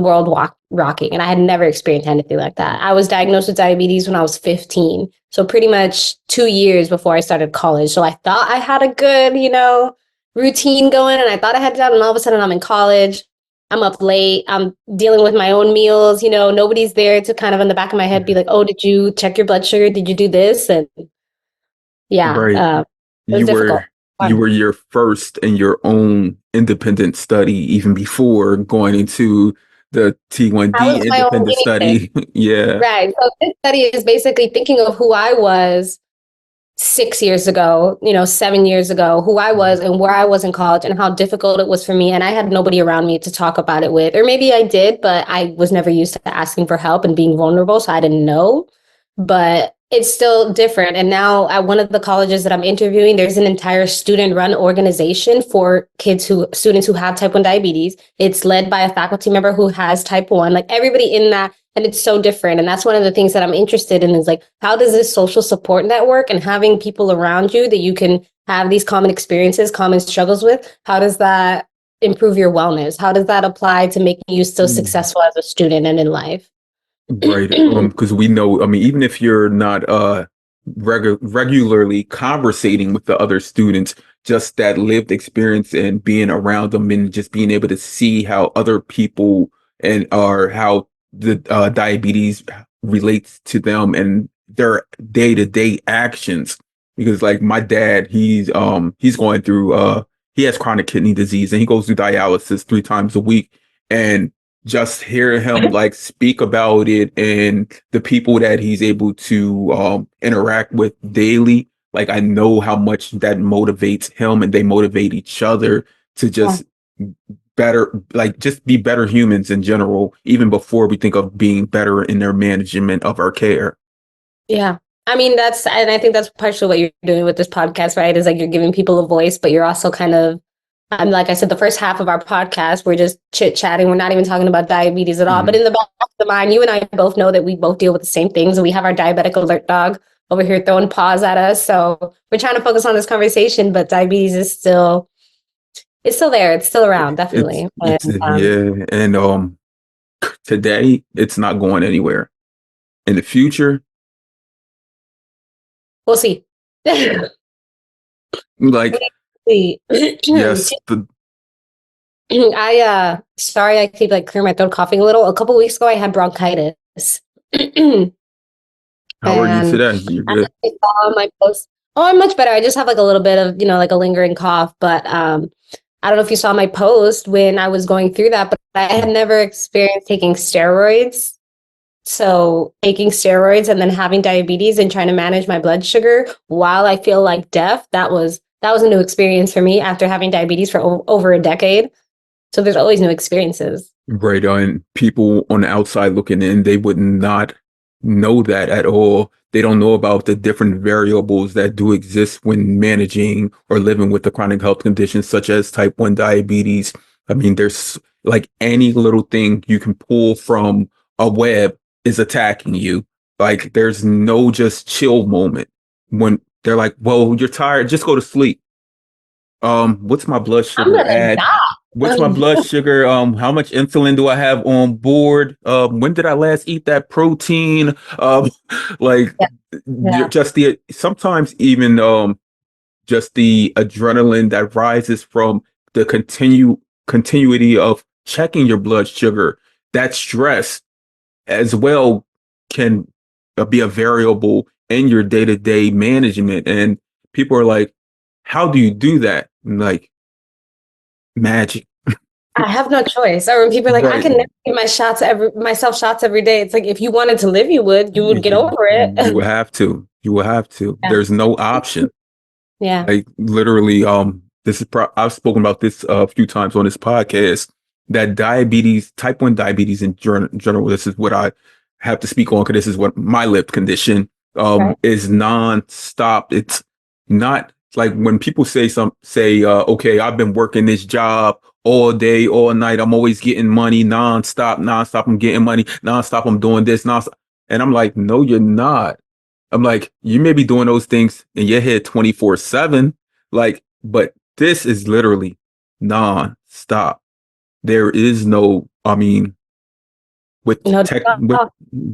rocking, and I had never experienced anything like that. I was diagnosed with diabetes when I was 15. So pretty much 2 years before I started college. So I thought I had a good, routine going, and I thought I had it done. And all of a sudden I'm in college. I'm up late. I'm dealing with my own meals. Nobody's there to kind of in the back of my head be Mhm. like, oh, did you check your blood sugar? Did you do this? And yeah, Right. it was You difficult. were you Fun. were your first in your own independent study even before going into the I T1D was my own independent guinea pig. study. Yeah. Right. So this study is basically thinking of who I was 6 years ago, 7 years ago, who I was and where I was in college and how difficult it was for me. And I had nobody around me to talk about it with. Or maybe I did, but I was never used to asking for help and being vulnerable. So I didn't know. But it's still different. And now at one of the colleges that I'm interviewing, there's an entire student run organization for students who have type 1 diabetes. It's led by a faculty member who has type 1, like everybody in that. And it's so different. And that's one of the things that I'm interested in is like, how does this social support network and having people around you that you can have these common experiences, common struggles with, how does that improve your wellness? How does that apply to making you still Mm. successful as a student and in life? Right. Because we know, I mean, even if you're not regularly conversating with the other students, just that lived experience and being around them and just being able to see how other people and or how the diabetes relates to them and their day-to-day actions. Because like my dad, he's going through he has chronic kidney disease and he goes through dialysis 3 times a week. And just hear him like speak about it and the people that he's able to interact with daily, like I know how much that motivates him and they motivate each other to Yeah. just better, like just be better humans in general, even before we think of being better in their management of our care. Yeah. I mean, and I think that's partially what you're doing with this podcast, right? Is like you're giving people a voice, but you're also kind of, like I said, the first half of our podcast, we're just chit chatting. We're not even talking about diabetes at all. But Mhm. in the back of the mind, you and I both know that we both deal with the same things. And we have our diabetic alert dog over here throwing paws at us. So we're trying to focus on this conversation, but diabetes it's still there. It's still around, definitely. It's And yeah, and today it's not going anywhere. In the future, we'll see. Like, Wait. yes, the Sorry, I keep like clearing my throat, coughing a little. A couple weeks ago, I had bronchitis. And how are you I today? You're good. saw my post. Oh, I'm much better. I just have like a little bit of, like a lingering cough, but I don't know if you saw my post when I was going through that, but I had never experienced taking steroids. So taking steroids and then having diabetes and trying to manage my blood sugar while I feel like death, that was a new experience for me after having diabetes for over a decade. So there's always new experiences. Right. And people on the outside looking in, they would not know that at all. They don't know about the different variables that do exist when managing or living with the chronic health conditions such as type 1 diabetes. I mean, there's like any little thing you can pull from a web is attacking you. Like there's no just chill moment when they're like, well, you're tired, just go to sleep. What's my blood I'm sugar gonna at? What's my die. blood sugar? How much insulin do I have on board? When did I last eat that protein? Like Yeah, yeah. just the sometimes even just the adrenaline that rises from the continuity of checking your blood sugar. That stress as well can be a variable in your day-to-day management. And people are like, how do you do that? And like, magic. I have no choice. Or when people are like, I Right. can never give myself shots every day. It's like if you wanted to live, you would get You, over you it. will have to. You will have to. Yeah. There's no option. Yeah. Like literally, this is I've spoken about this a few times on this podcast. That diabetes, type 1 diabetes in general, this is what I have to speak on because this is what my lip condition Right. is non-stop. It's not like when people say okay, I've been working this job all day, all night. I'm always getting money non-stop, non-stop. I'm getting money non-stop. I'm doing this non-stop. And I'm like, no, you're not. I'm like, you may be doing those things in your head 24/7, like, but this is literally non-stop. There is no, I mean, with No, tech, with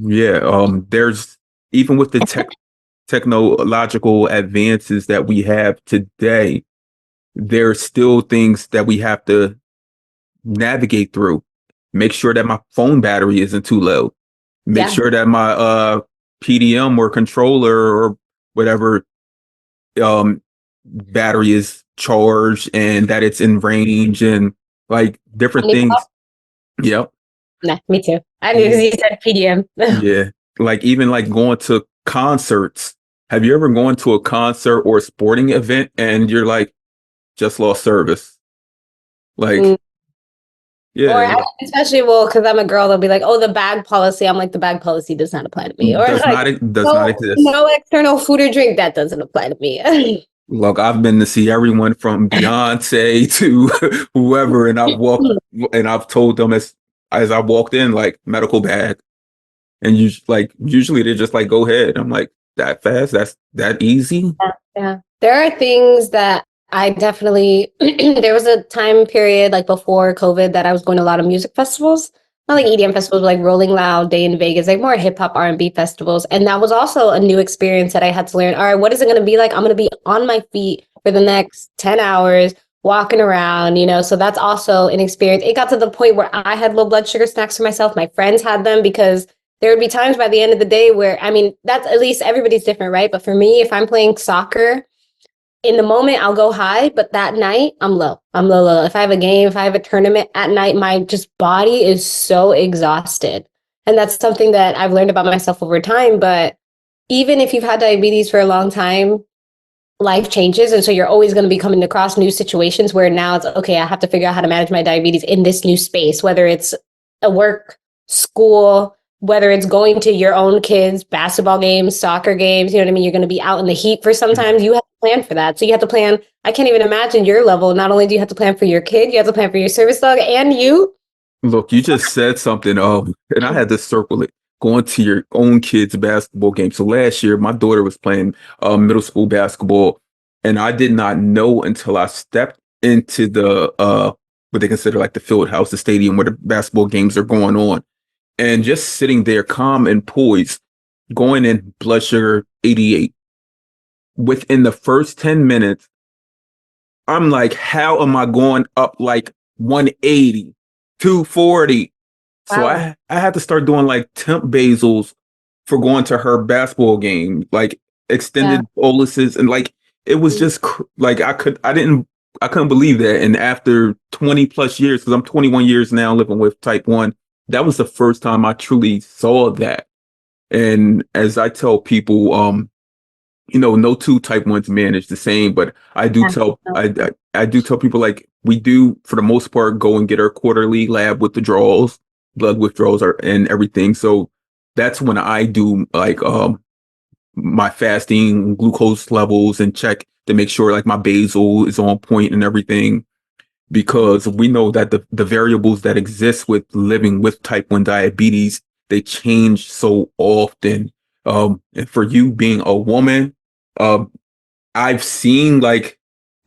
yeah, there's even with the technological advances that we have today, there's still things that we have to navigate through. Make sure that my phone battery isn't too low. Make yeah. sure that my PDM or controller or whatever battery is charged and that it's in range and like different things. Yep. Nah, me too. I knew Yeah. you said PDM. Yeah. Like even like going to concerts. Have you ever gone to a concert or a sporting event and you're like, just lost service? Mm. Like, Or yeah, especially, well, because I'm a girl, they'll be like, "Oh, the bag policy." I'm like, "The bag policy does not apply to me." Or does like, not does not "No, exist. no external food or drink that doesn't apply to me." Look, I've been to see everyone from Beyonce to whoever, and I've told them as I walked in, like medical bag. And you like usually they're just like, go ahead. I'm like, that fast? That's that easy? Yeah, yeah. There are things that I definitely, there was a time period like before COVID that I was going to a lot of music festivals, not like EDM festivals, but like Rolling Loud, Day in Vegas, like more hip hop R&B festivals. And that was also a new experience that I had to learn. All right, what is it going to be like? I'm going to be on my feet for the next 10 hours, walking around, So that's also an experience. It got to the point where I had low blood sugar snacks for myself. My friends had them because there would be times by the end of the day where, I mean, that's at least everybody's different, right? But for me, if I'm playing soccer, in the moment I'll go high, but that night I'm low. I'm low, low. If I have a game, if I have a tournament at night, my just body is so exhausted. And that's something that I've learned about myself over time. But even if you've had diabetes for a long time, life changes. And so you're always going to be coming across new situations where now it's okay, I have to figure out how to manage my diabetes in this new space, whether it's a work, school, whether it's going to your own kids' basketball games, soccer games, you know what I mean? You're going to be out in the heat for sometimes. You have to plan for that. So you have to plan. I can't even imagine your level. Not only do you have to plan for your kid, you have to plan for your service dog and you. Look, you just said something, and I had to circle it. Going to your own kids' basketball game. So last year, my daughter was playing middle school basketball, and I did not know until I stepped into the what they consider like the field house, the stadium where the basketball games are going on, and just sitting there calm and poised, going in blood sugar 88. Within the first 10 minutes, I'm like, how am I going up like 180, 240? So Wow. I had to start doing like temp basals for going to her basketball game, like Yeah. extended boluses, and like it was Mm. just like I couldn't believe that. And after 20 plus years, because I'm 21 years now living with type 1, that was the first time I truly saw that. And as I tell people, no two type ones manage the same, but Yeah. I do tell people like we do for the most part go and get our quarterly lab withdrawals, blood withdrawals are and everything. So that's when I do like my fasting glucose levels and check to make sure like my basal is on point and everything, because we know that the variables that exist with living with type 1 diabetes, they change so often. And for you being a woman, um, I've seen like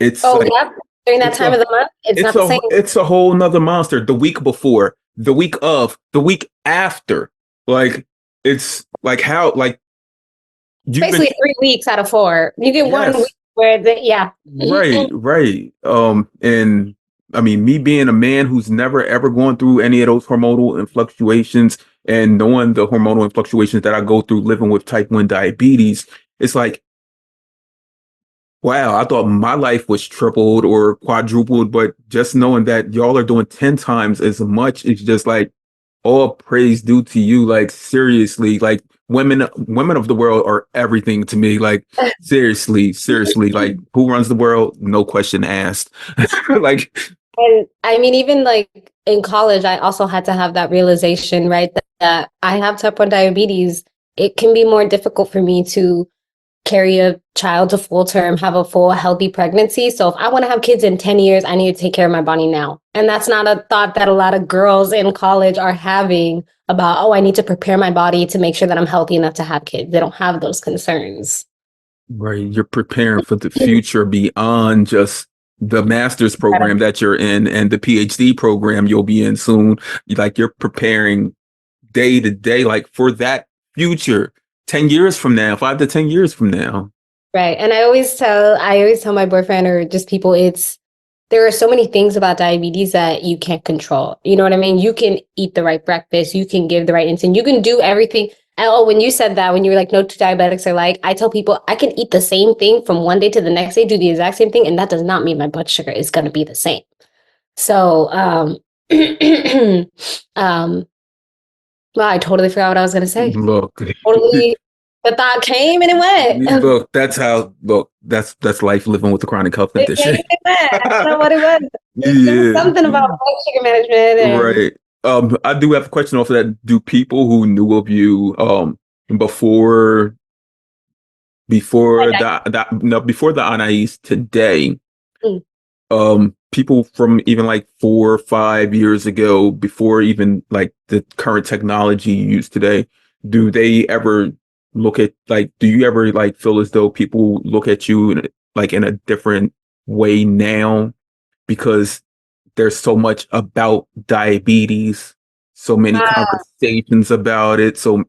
it's Oh, like yeah. During that it's time a of the month, it's not the same. it's a whole nother monster. The week before, the week of, the week after, like it's like how like It's you've been basically 3 weeks out of 4. You get one week yes. where yeah. Right, right. And I mean, me being a man who's never ever gone through any of those hormonal and fluctuations and knowing the hormonal and fluctuations that I go through living with type 1 diabetes, it's like, wow, I thought my life was tripled or quadrupled, but just knowing that y'all are doing 10 times as much is just like all praise due to you. Like seriously, like women of the world are everything to me. Like seriously, like who runs the world? No question asked. Like And I mean, even like in college, I also had to have that realization, right? That I have type 1 diabetes. It can be more difficult for me to carry a child to full term, have a full healthy pregnancy. So if I want to have kids in 10 years, I need to take care of my body now. And that's not a thought that a lot of girls in college are having about, oh, I need to prepare my body to make sure that I'm healthy enough to have kids. They don't have those concerns. right, you're preparing for the future beyond just the master's program that you're in and the PhD program you'll be in soon. Like you're preparing day to day, like for that future 10 years from now, 5 to 10 years from now. Right. And I always tell my boyfriend or just people, there are so many things about diabetes that you can't control. You know what I mean? You can eat the right breakfast, you can give the right insulin, you can do everything. And oh, when you said that, when you were like, no two diabetics are like, I tell people I can eat the same thing from one day to the next day, do the exact same thing, and that does not mean my blood sugar is going to be the same. So, um, well, I totally forgot what I was going to say. Look, Totally, the thought came and it went. that's life living with a chronic health It came condition. and it went. I don't know what it was. It was Yeah, something about blood sugar management and right. I do have a question off of that. Do people who knew of you before like before the Anais today, I, people from even like 4 or 5 years ago, before even like the current technology used today, do they ever look at like do you ever like feel as though people look at you like in a different way now because there's so much about diabetes, so many conversations about it, so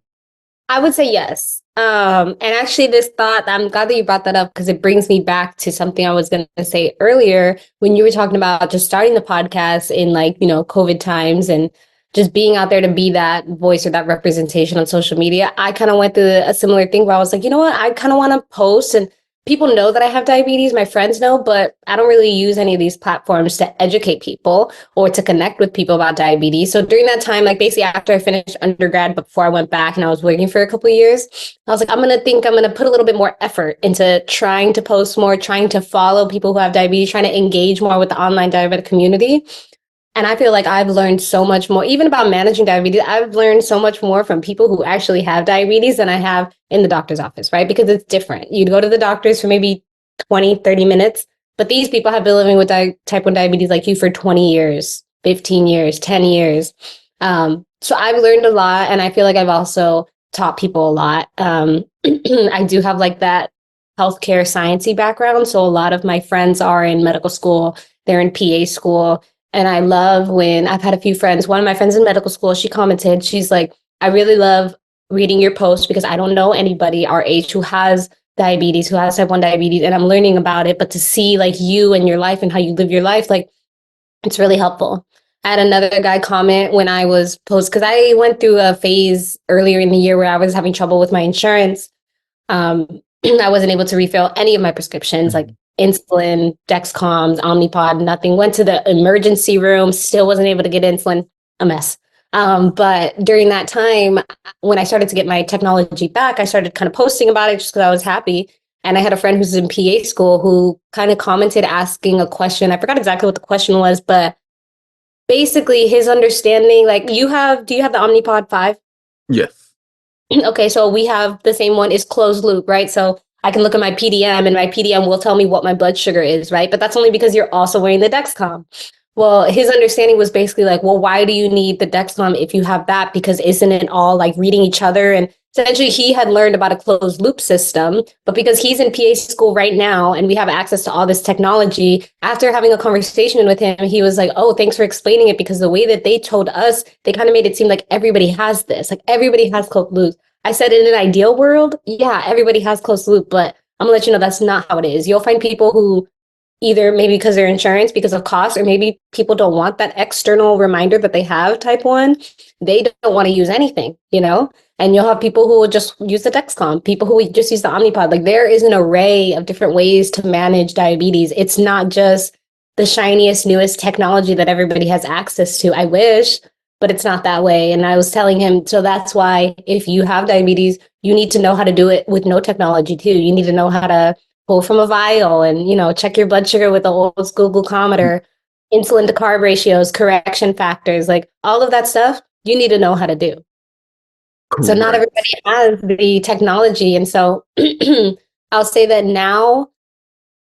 I would say yes. And actually, this thought, I'm glad that you brought that up because it brings me back to something I was going to say earlier when you were talking about just starting the podcast in like, COVID times and just being out there to be that voice or that representation on social media. I kind of went through a similar thing where I was like, you know what? I kind of want to post and people know that I have diabetes, my friends know, but I don't really use any of these platforms to educate people or to connect with people about diabetes. So during that time, like basically after I finished undergrad, but before I went back and I was working for a couple of years, I was like, I'm going to put a little bit more effort into trying to post more, trying to follow people who have diabetes, trying to engage more with the online diabetic community. And I feel like I've learned so much more, even about managing diabetes. I've learned so much more from people who actually have diabetes than I have in the doctor's office, right? Because it's different. You'd go to the doctors for maybe 20, 30 minutes, but these people have been living with type 1 diabetes like you for 20 years, 15 years, 10 years. So I've learned a lot. And I feel like I've also taught people a lot. I do have like that healthcare sciencey background. So a lot of my friends are in medical school, they're in PA school. And I love when I've had a few friends, one of my friends in medical school, she commented, she's like, I really love reading your posts because I don't know anybody our age who has diabetes, who has type 1 diabetes, and I'm learning about it, but to see like you and your life and how you live your life, like it's really helpful. I had another guy comment when I was post, because I went through a phase earlier in the year where I was having trouble with my insurance. I wasn't able to refill any of my prescriptions, like Mhm. insulin, Dexcoms, Omnipod, nothing. Went to the emergency room, still wasn't able to get insulin, a mess. But during that time, when I started to get my technology back, I started kind of posting about it just because I was happy. And I had a friend who's in PA school who kind of commented asking a question. I forgot exactly what the question was, but basically his understanding, like do you have the Omnipod 5? Yes. Okay, so we have the same one is closed loop, right? So I can look at my PDM and my PDM will tell me what my blood sugar is, right? But that's only because you're also wearing the Dexcom. Well, his understanding was basically like, well, why do you need the Dexcom if you have that? Because isn't it all like reading each other? And essentially, he had learned about a closed loop system, but because he's in PA school right now and we have access to all this technology, after having a conversation with him, he was like, oh, thanks for explaining it. Because the way that they told us, they kind of made it seem like everybody has this, like everybody has closed loops. I said in an ideal world, yeah, everybody has closed loop, but I'm gonna let you know that's not how it is. You'll find people who either maybe because their insurance, because of cost, or maybe people don't want that external reminder that they have type 1. They don't want to use anything, you know? And you'll have people who will just use the Dexcom, people who will just use the Omnipod. Like there is an array of different ways to manage diabetes. It's not just the shiniest, newest technology that everybody has access to. I wish, but it's not that way. And I was telling him, so that's why if you have diabetes, you need to know how to do it with no technology too. You need to know how to pull from a vial and check your blood sugar with the old school glucometer, insulin to carb ratios, correction factors, like all of that stuff you need to know how to do. So not everybody Correct. has the technology. And so I'll say that now,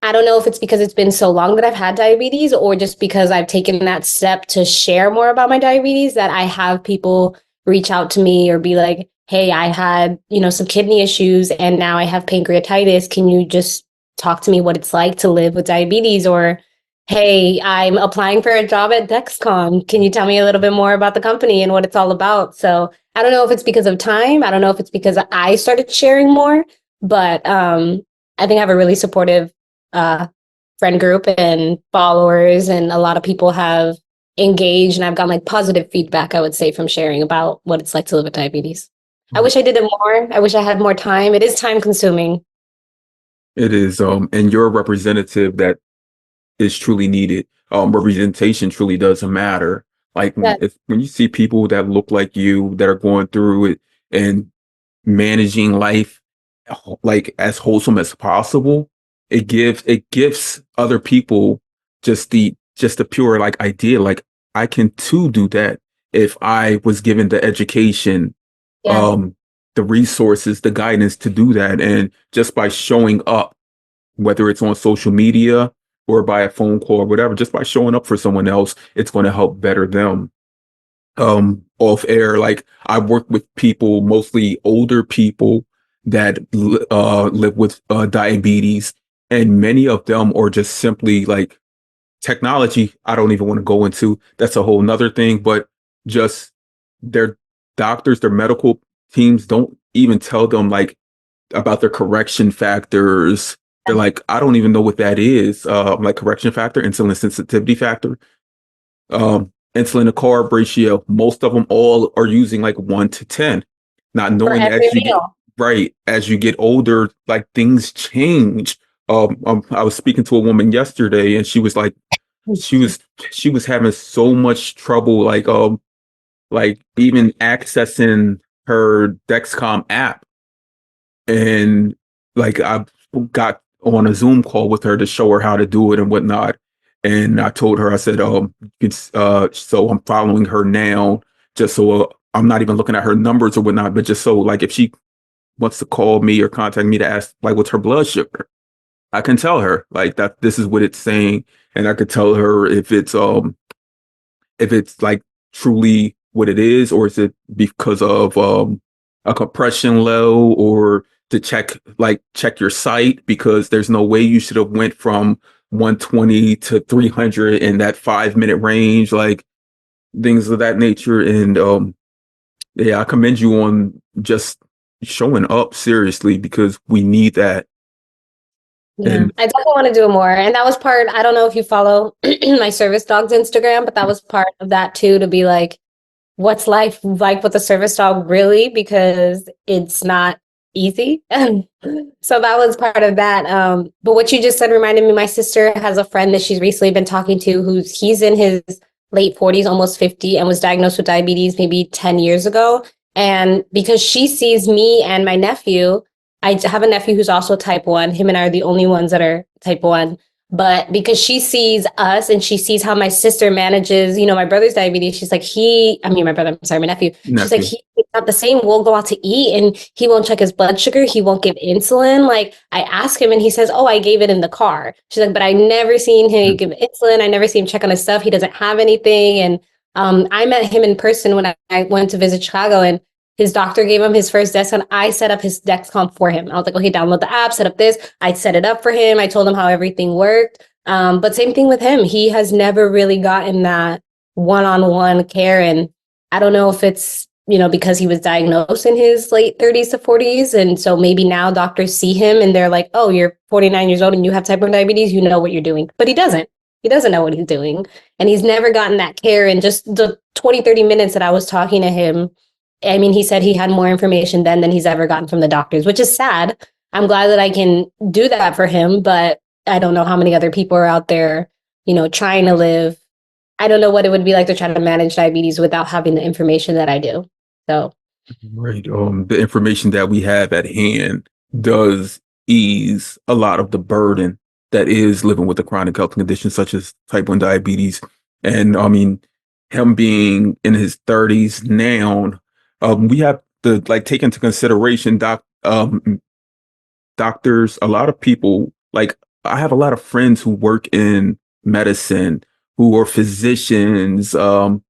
I don't know if it's because it's been so long that I've had diabetes or just because I've taken that step to share more about my diabetes that I have people reach out to me or be like, hey, I had, some kidney issues and now I have pancreatitis. Can you just talk to me what it's like to live with diabetes? Or, hey, I'm applying for a job at Dexcom. Can you tell me a little bit more about the company and what it's all about? So I don't know if it's because of time. I don't know if it's because I started sharing more, but I think I have a really supportive uh, friend group and followers, and a lot of people have engaged, and I've gotten like positive feedback, I would say, from sharing about what it's like to live with diabetes. I wish I did it more. I wish I had more time. It is time consuming. It is, and you're a representative that is truly needed. Representation truly does matter. Like Yeah, if when you see people that look like you that are going through it and managing life like as wholesome as possible, it gives other people just the pure like idea. Like I can too do that if I was given the education, yeah, um, the resources, the guidance to do that, and just by showing up whether it's on social media or by a phone call or whatever, just by showing up for someone else, it's going to help better them. Off air, like I work with people, mostly older people that live with diabetes, and many of them are just simply like technology. I don't even want to go into that's a whole nother thing, but just their doctors, their medical teams don't even tell them like about their correction factors. They're like, I don't even know what that is. Like correction factor, insulin sensitivity factor, insulin to carb ratio. Most of them all are using like 1 to 10, not for knowing every as you get meal. right as you get older, like things change. I was speaking to a woman yesterday, and she was like, she was she was having so much trouble, like even accessing her Dexcom app, and like I got on a Zoom call with her to show her how to do it and whatnot. And I told her, I said, it's so I'm following her now, just so I'm not even looking at her numbers or whatnot, but just so like if she wants to call me or contact me to ask like what's her blood sugar, I can tell her like that this is what it's saying, and I could tell her if it's like truly what it is, or is it because of a compression low, or to check your site, because there's no way you should have went from 120 to 300 in that 5 minute range, like things of that nature. And yeah, I commend you on just showing up seriously, because we need that. Yeah, And I definitely want to do it more. And that was part, I don't know if you follow my service dog's Instagram, but that was part of that too, to be like, what's life like with a service dog really? Because it's not easy. So that was part of that. But what you just said reminded me, my sister has a friend that she's recently been talking to he's in his late 40s, almost 50, and was diagnosed with diabetes maybe 10 years ago. And because she sees me and my nephew, I have a nephew who's also type 1. Him and I are the only ones that are type 1. But because she sees us and she sees how my sister manages, my brother's diabetes, she's like, my brother, I'm sorry, my nephew, she's like, nephew. he's not the same. We'll go out to eat and he won't check his blood sugar. He won't give insulin. Like I ask him and he says, oh, I gave it in the car. She's like, but I never seen him give insulin. I never see him check on his stuff. He doesn't have anything. And I met him in person when I went to visit Chicago, and his doctor gave him his first Dexcom. I set up his Dexcom for him. I was like, okay, download the app, set up this. I set it up for him. I told him how everything worked. But same thing with him. He has never really gotten that one-on-one care. And I don't know if it's, because he was diagnosed in his late 30s to 40s. And so maybe now doctors see him and they're like, oh, you're 49 years old and you have type 1 diabetes, you know what you're doing. But he doesn't. He doesn't know what he's doing. And he's never gotten that care. And just the 20, 30 minutes that I was talking to him, I mean, he said he had more information then than he's ever gotten from the doctors, which is sad. I'm glad that I can do that for him, but I don't know how many other people are out there, trying to live. I don't know what it would be like to try to manage diabetes without having the information that I do. So, Right. The information that we have at hand does ease a lot of the burden that is living with a chronic health condition such as type 1 diabetes. And I mean, him being in his 30s now, we have to like take into consideration doctors, a lot of people, like I have a lot of friends who work in medicine, who are physicians, and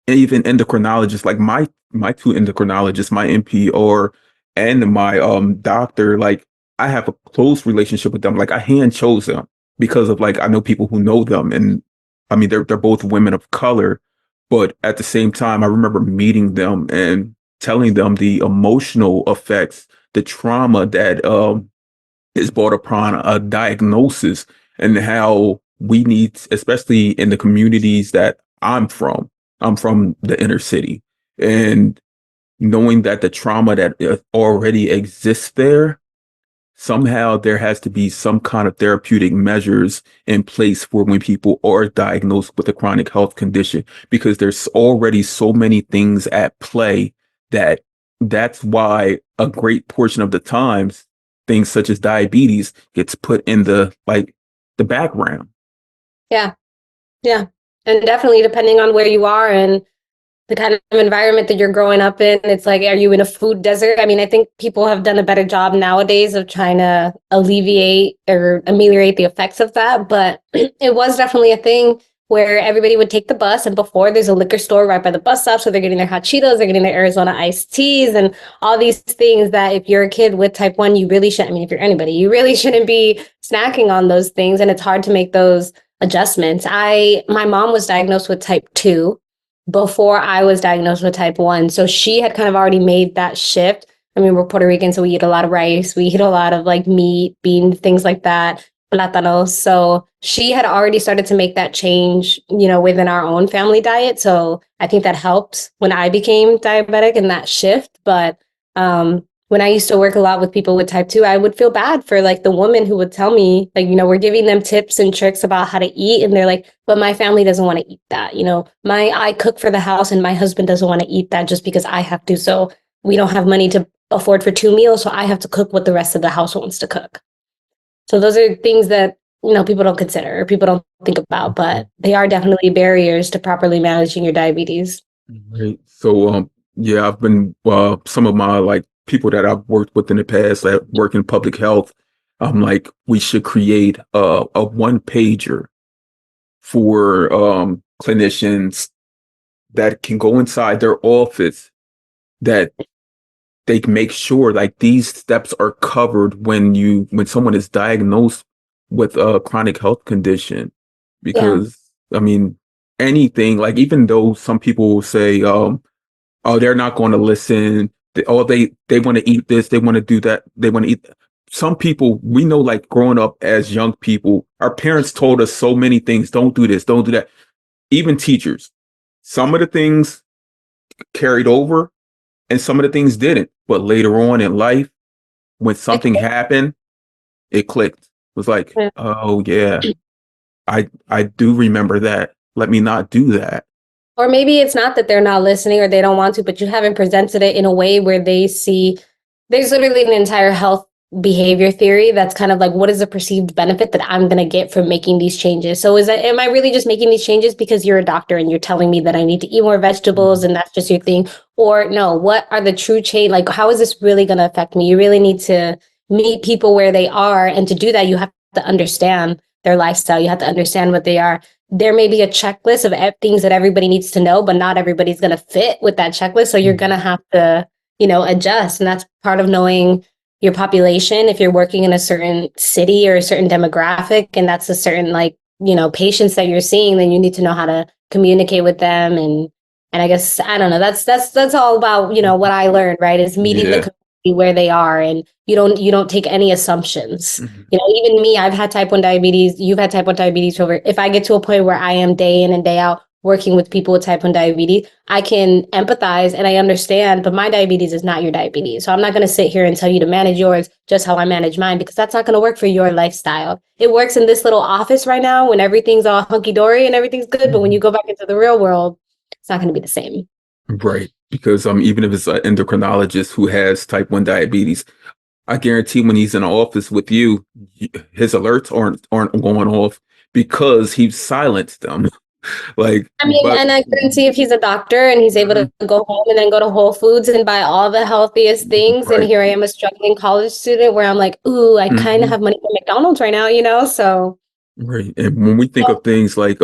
even endocrinologists, like my two endocrinologists, my NPR and my doctor, like I have a close relationship with them. Like I hand chose them because of like I know people who know them, and I mean they're both women of color, but at the same time I remember meeting them and telling them the emotional effects, the trauma that is brought upon a diagnosis, and how we need, especially in the communities that I'm from the inner city, and knowing that the trauma that already exists there, somehow there has to be some kind of therapeutic measures in place for when people are diagnosed with a chronic health condition, because there's already so many things at play that that's why a great portion of the times things such as diabetes gets put in the background. yeah, yeah. And definitely depending on where you are and the kind of environment that you're growing up in, it's like, are you in a food desert? I mean, I think people have done a better job nowadays of trying to alleviate or ameliorate the effects of that. But it was definitely a thing where everybody would take the bus, and before there's a liquor store right by the bus stop. So they're getting their hot Cheetos, they're getting their Arizona iced teas and all these things that if you're a kid with type 1, you really shouldn't. I mean, if you're anybody, you really shouldn't be snacking on those things. And it's hard to make those adjustments. My mom was diagnosed with type 2 before I was diagnosed with type 1. So she had kind of already made that shift. I mean, we're Puerto Rican, so we eat a lot of rice. We eat a lot of like meat, beans, things like that, plátanos. So she had already started to make that change, within our own family diet. So I think that helped when I became diabetic and that shift. But when I used to work a lot with people with type 2, I would feel bad for like the woman who would tell me, like, we're giving them tips and tricks about how to eat. And they're like, but my family doesn't want to eat that. I cook for the house and my husband doesn't want to eat that just because I have to. So we don't have money to afford for 2 meals. So I have to cook what the rest of the house wants to cook. So those are things that, people don't consider or people don't think about, but they are definitely barriers to properly managing your diabetes. Right. So, yeah, I've been some of my like people that I've worked with in the past that work in public health. I'm like, we should create a one pager for clinicians that can go inside their office, that they can make sure like these steps are covered when someone is diagnosed with a chronic health condition. Yeah. Because I mean, anything, like even though some people will say, oh, they're not going to listen. They want to eat this. They want to do that. They want to eat. some people we know, like growing up as young people, our parents told us so many things. Don't do this, don't do that. Even teachers, some of the things carried over and some of the things didn't. But later on in life, when Like, something happened, it clicked. It was like, oh yeah, I do remember that. Let me not do that. or maybe it's not that they're not listening or they don't want to, but you haven't presented it in a way where they see there's literally an entire health behavior theory that's kind of like, what is the perceived benefit that I'm going to get from making these changes? So am I really just making these changes because you're a doctor and you're telling me that I need to eat more vegetables and that's just your thing? Or no, what are the true change? Like, how is this really going to affect me? You really need to meet people where they are. And to do that, you have to understand their lifestyle. You have to understand what they are. There may be a checklist of things that everybody needs to know, but not everybody's going to fit with that checklist. So you're going to have to, adjust. And that's part of knowing your population. If you're working in a certain city or a certain demographic, and that's a certain patients that you're seeing, then you need to know how to communicate with them. And I guess, I don't know, that's all about, what I learned, right? Is meeting the Yeah. community where they are, and you don't take any assumptions. Mhm. Even me, I've had type 1 diabetes, you've had type 1 diabetes. Over, if I get to a point where I am day in and day out working with people with type 1 diabetes, I can empathize and I understand, but my diabetes is not your diabetes. So I'm not going to sit here and tell you to manage yours just how I manage mine, because that's not going to work for your lifestyle. It works in this little office right now when everything's all hunky dory and everything's good. But when you go back into the real world, it's not going to be the same. Right. Because even if it's an endocrinologist who has type 1 diabetes, I guarantee when he's in the office with you, his alerts aren't going off because he's silenced them. Like, I mean, but and I couldn't see if he's a doctor and he's able Mhm. to go home and then go to Whole Foods and buy all the healthiest things. And Right. here I am, a struggling college student, where I'm like, ooh, I kind of Hmm. have money for McDonald's right now. So Right. And when we think of things like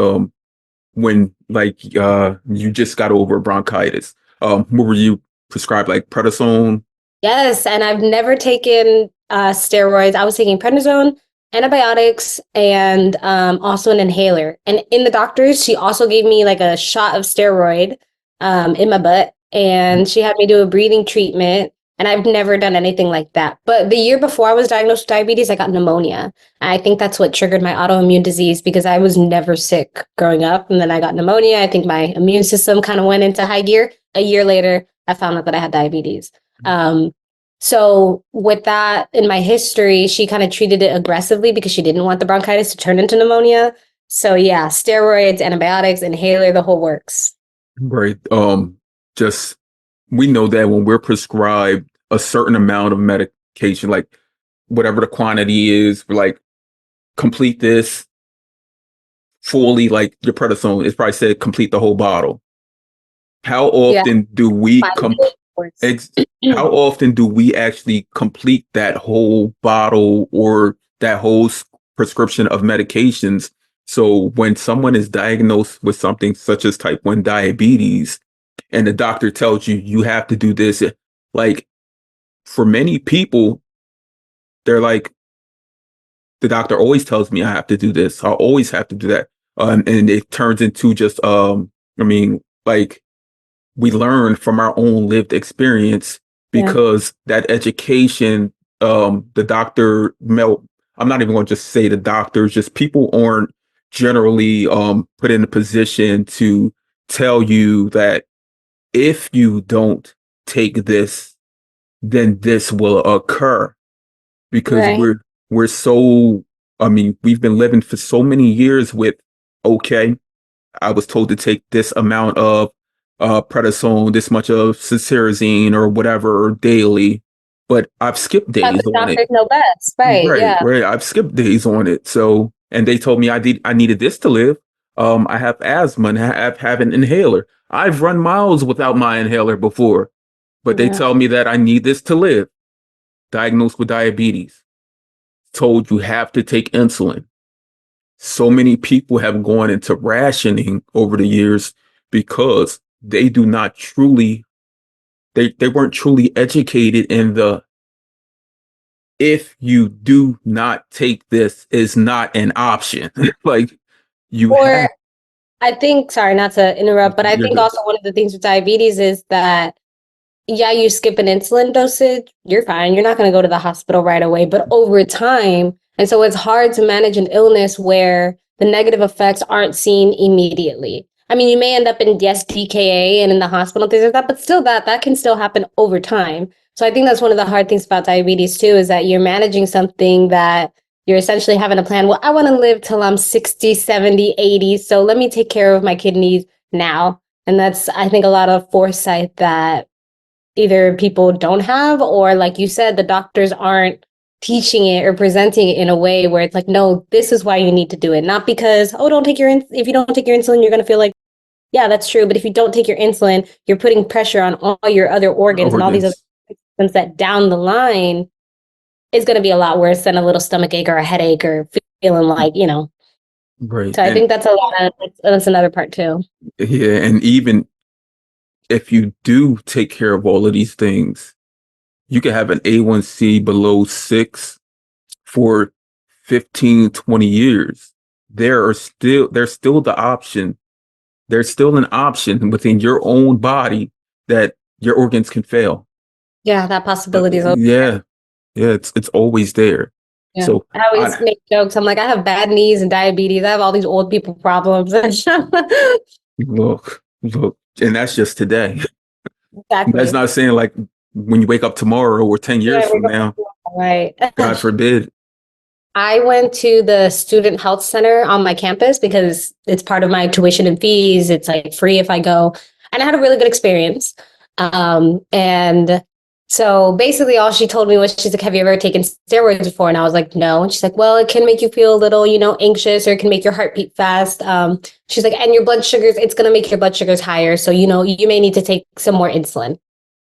when like you just got over bronchitis, what were you prescribed, like prednisone? yes, and I've never taken steroids. I was taking prednisone, antibiotics, and also an inhaler. And in the doctors, she also gave me like a shot of steroid in my butt, and she had me do a breathing treatment. And I've never done anything like that. But the year before I was diagnosed with diabetes, I got pneumonia. And I think that's what triggered my autoimmune disease, because I was never sick growing up. And then I got pneumonia. I think my immune system kind of went into high gear. A year later, I found out that I had diabetes. Um, so with that in my history, she kind of treated it aggressively because she didn't want the bronchitis to turn into pneumonia. So yeah, steroids, antibiotics, inhaler, the whole works. Right. Just we know that when we're prescribed a certain amount of medication, like whatever the quantity is, we're like, complete this fully, like your prednisone, it's probably said complete the whole bottle. How Yeah, often do we 5 days works. how often do we actually complete that whole bottle or that whole prescription of medications? So when someone is diagnosed with something such as type 1 diabetes and the doctor tells you you have to do this, like for many people, they're like, the doctor always tells me I have to do this. I always have to do that. And it turns into just, I mean, like we learn from our own lived experience Yeah, because that education, the doctor, I'm not even going to just say the doctors, just people aren't generally put in a position to tell you that if you don't take this, then this will occur because right. we're so, I mean, we've been living for so many years with, okay, I was told to take this amount of prednisone, this much of cesarizine or whatever daily, but I've skipped But days the on it. doctors know best, right? Right, Yeah. right. I've skipped days on it. So, and they told me I needed this to live. I have asthma and have an inhaler. I've run miles without my inhaler before, but they Yeah. tell me that I need this to live. Diagnosed with diabetes, told you have to take insulin. So many people have gone into rationing over the years because they do not truly, they weren't truly educated in the, if you do not take this is not an option. Like you Or have, I think, sorry, not to interrupt, but I you're think good. also one of the things with diabetes is that yeah, you skip an insulin dosage, you're fine. You're not going to go to the hospital right away, but over time. And so it's hard to manage an illness where the negative effects aren't seen immediately. I mean, you may end up in, yes, DKA and in the hospital, things like that, but still that can still happen over time. So I think that's one of the hard things about diabetes too, is that you're managing something that you're essentially having a plan. Well, I want to live till I'm 60, 70, 80. So let me take care of my kidneys now. And that's, I think, a lot of foresight that either people don't have, or like you said, the doctors aren't teaching it or presenting it in a way where it's like, no, this is why you need to do it. Not because, oh, don't take if you don't take your insulin, you're going to feel like, yeah, that's true. But if you don't take your insulin, you're putting pressure on all your other organs and all these other Organs. systems that down the line is going to be a lot worse than a little stomach ache or a headache or feeling like, Right. so I And think that's a lot of, that's another part too. yeah, and even if you do take care of all of these things, you can have an A1C below 6 for 15, 20 years. There's still the option. There's still an option within your own body that your organs can fail. Yeah, that possibility is always there. Yeah, yeah, it's always there. Yeah. So I always make jokes. I'm like, I have bad knees and diabetes. I have all these old people problems. look, and that's just today. That's Exactly. not saying like when you wake up tomorrow or 10 years Yeah, from now, right. God forbid. I went to the student health center on my campus because it's part of my tuition and fees. It's like free if I go. And I had a really good experience. And so basically all she told me was, she's like, have you ever taken steroids before? And I was like, no. And she's like, well, it can make you feel a little, anxious, or it can make your heart beat fast. She's like, and your blood sugars, it's going to make your blood sugars higher. So, you may need to take some more insulin.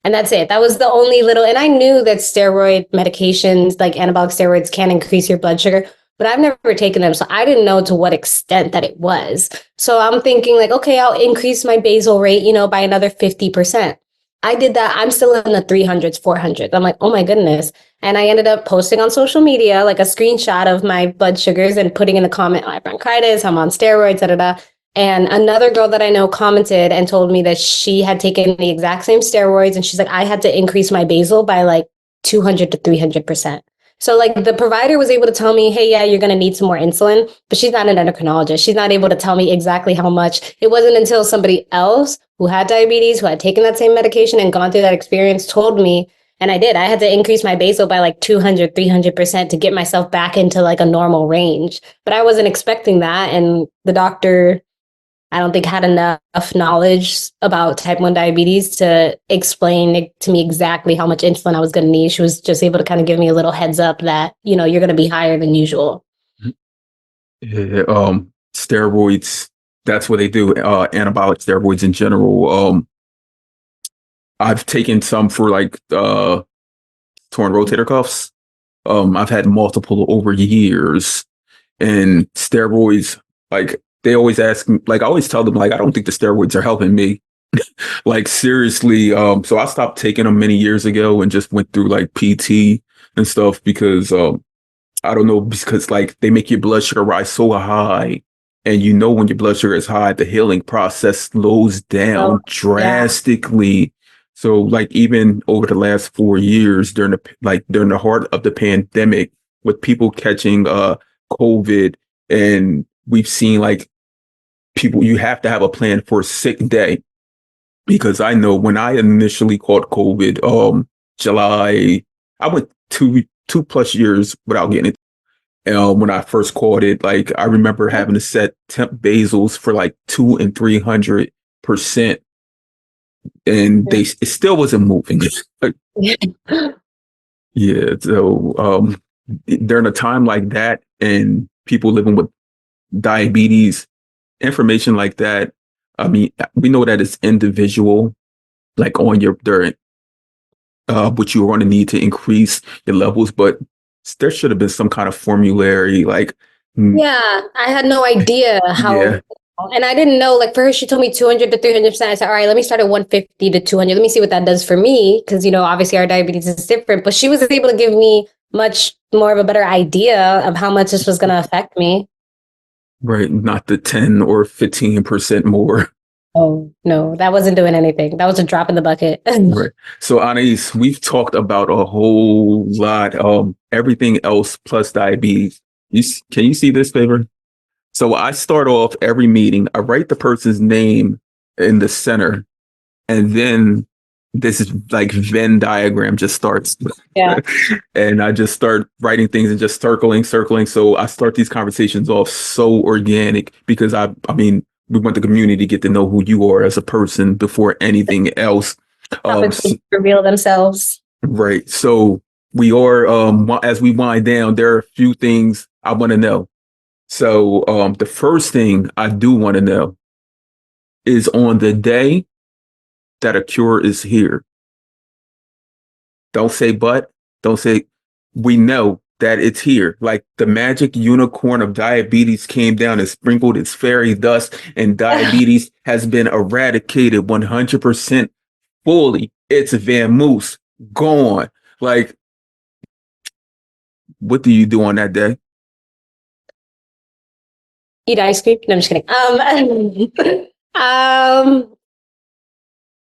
And that's it. That was the only little, and I knew that steroid medications, like anabolic steroids, can increase your blood sugar, but I've never taken them. So I didn't know to what extent that it was. So I'm thinking like, okay, I'll increase my basal rate, by another 50%. I did that. I'm still in the 300s, 400s. I'm like, oh my goodness. And I ended up posting on social media, like a screenshot of my blood sugars and putting in the comment, I have bronchitis, I'm on steroids, da da da. And another girl that I know commented and told me that she had taken the exact same steroids. And she's like, I had to increase my basal by like 200 to 300%. So like the provider was able to tell me, hey, yeah, you're going to need some more insulin, but she's not an endocrinologist. She's not able to tell me exactly how much. It wasn't until somebody else who had diabetes, who had taken that same medication and gone through that experience, told me. And I did. I had to increase my basal by like 200, 300% to get myself back into like a normal range. But I wasn't expecting that. And the doctor, I don't think, had enough knowledge about type 1 diabetes to explain to me exactly how much insulin I was going to need. She was just able to kind of give me a little heads up that, you're going to be higher than usual. Yeah, steroids, that's what they do. Anabolic steroids in general. I've taken some for like torn rotator cuffs. I've had multiple over years, and steroids, like they always ask me, like I always tell them, like I don't think the steroids are helping me. Like seriously, so I stopped taking them many years ago and just went through like PT and stuff because I don't know, because like they make your blood sugar rise so high. And when your blood sugar is high, the healing process slows So, down yeah. drastically. So like even over the last 4 years during the heart of the pandemic with people catching COVID, and we've seen like people, you have to have a plan for a sick day. Because I know when I initially caught COVID, July, I went two plus years without getting it. When I first caught it, like I remember having to set temp basals for like 200 and 300%, and it still wasn't moving. Yeah, so during a time like that, and people living with diabetes, information like that, I mean, we know that it's individual, like on your during what you're going to need to increase your levels, but there should have been some kind of formulary, like, Yeah, I had no idea yeah, how, and I didn't know, like for her, she told me 200 to 300%. I said, all right, let me start at 150 to 200. Let me see what that does for me. Cause obviously our diabetes is different, but she was able to give me much more of a better idea of how much this was going to affect me. right, not the 10 or 15% more. Oh, no, that wasn't doing anything. That was a drop in the bucket. Right. So, Anais, we've talked about a whole lot, everything else plus diabetes. Can you see this favor? So I start off every meeting. I write the person's name in the center, and then this is like Venn diagram just starts. Yeah. And I just start writing things and just circling. So I start these conversations off so organic because I mean, we want the community to get to know who you are as a person before anything else. Um, Topics s- would reveal themselves. right. So we are, as we wind down, there are a few things I want to know. So the first thing I do want to know is on the day that a cure is here. Don't say but, don't say we know that it's here. Like the magic unicorn of diabetes came down and sprinkled its fairy dust, and diabetes has been eradicated 100% fully. It's Van Moose gone. Like, what do you do on that day? Eat ice cream. No, I'm just kidding. Um,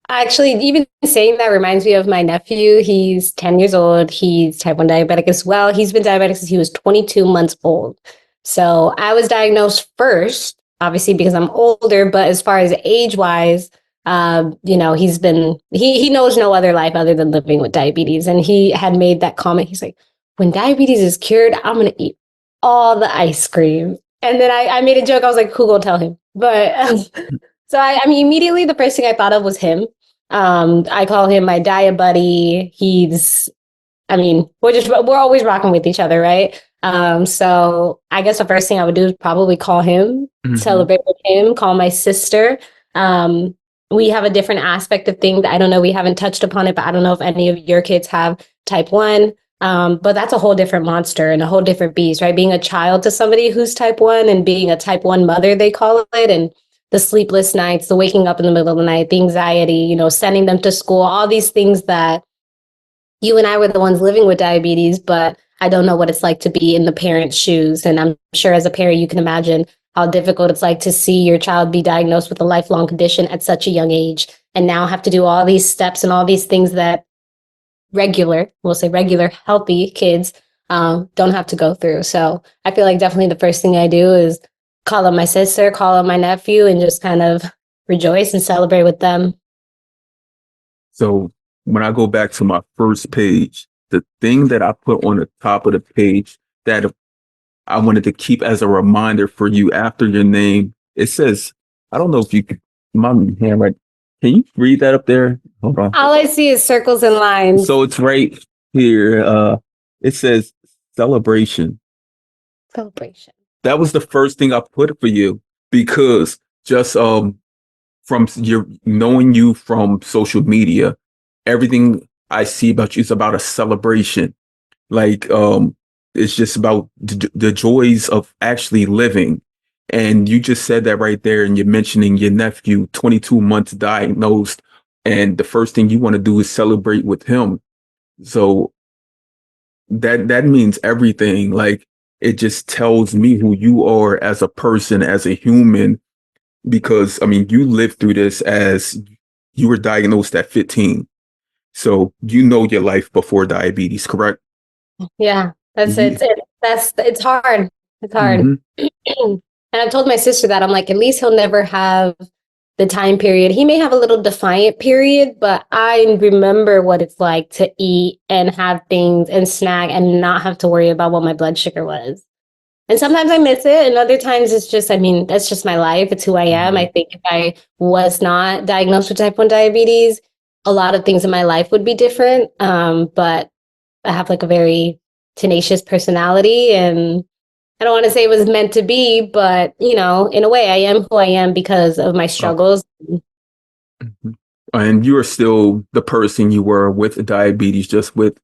Actually, even saying that reminds me of my nephew. He's 10 years old. He's type 1 diabetic as well. He's been diabetic since he was 22 months old. So I was diagnosed first, obviously because I'm older, but as far as age wise, he knows no other life other than living with diabetes. And he had made that comment. He's like, when diabetes is cured, I'm gonna eat all the ice cream. And then I made a joke. I was like, who gonna tell him? But so I mean, immediately the first thing I thought of was him. I call him my diet buddy. I mean, we're always rocking with each other, right? So I guess the first thing I would do is probably call him, Mm-hmm. celebrate with him, call my sister. Um, we have a different aspect of things. I don't know. We haven't touched upon it, but I don't know if any of your kids have type 1. But that's a whole different monster and a whole different beast, right? Being a child to somebody who's type 1 and being a type 1 mother, they call it. And the sleepless nights, the waking up in the middle of the night, the anxiety, sending them to school, all these things that you and I were the ones living with diabetes, but I don't know what it's like to be in the parent's shoes. And I'm sure as a parent, you can imagine how difficult it's like to see your child be diagnosed with a lifelong condition at such a young age and now have to do all these steps and all these things that regular, healthy kids don't have to go through. So I feel like definitely the first thing I do is call up my sister, call up my nephew, and just kind of rejoice and celebrate with them. So when I go back to my first page, the thing that I put on the top of the page that I wanted to keep as a reminder for you after your name, it says, I don't know if you could, my handwriting, can you read that up there? Hold on. All I see is circles and lines. So it's right here. It says celebration. Celebration. That was the first thing I put for you because just from your knowing you from social media, everything I see about you is about a celebration. Like it's just about the joys of actually living. And you just said that right there, and you're mentioning your nephew, 22 months diagnosed, and the first thing you want to do is celebrate with him. So that means everything. Like it just tells me who you are as a person, as a human, because I mean, you lived through this as you were diagnosed at 15. So you know your life before diabetes, correct? Yeah, that's Yeah. it. It's hard. It's hard. Hmm. And I've told my sister that I'm like, at least he'll never have the time period. He may have a little defiant period, but I remember what it's like to eat and have things and snack and not have to worry about what my blood sugar was. And sometimes I miss it, and other times it's just, I mean, that's just my life. It's who I am. I think if I was not diagnosed with type 1 diabetes, a lot of things in my life would be different. But I have like a very tenacious personality, and I don't want to say it was meant to be, but in a way, I am who I am because of my Okay. struggles. Mhm. And you are still the person you were with diabetes, just with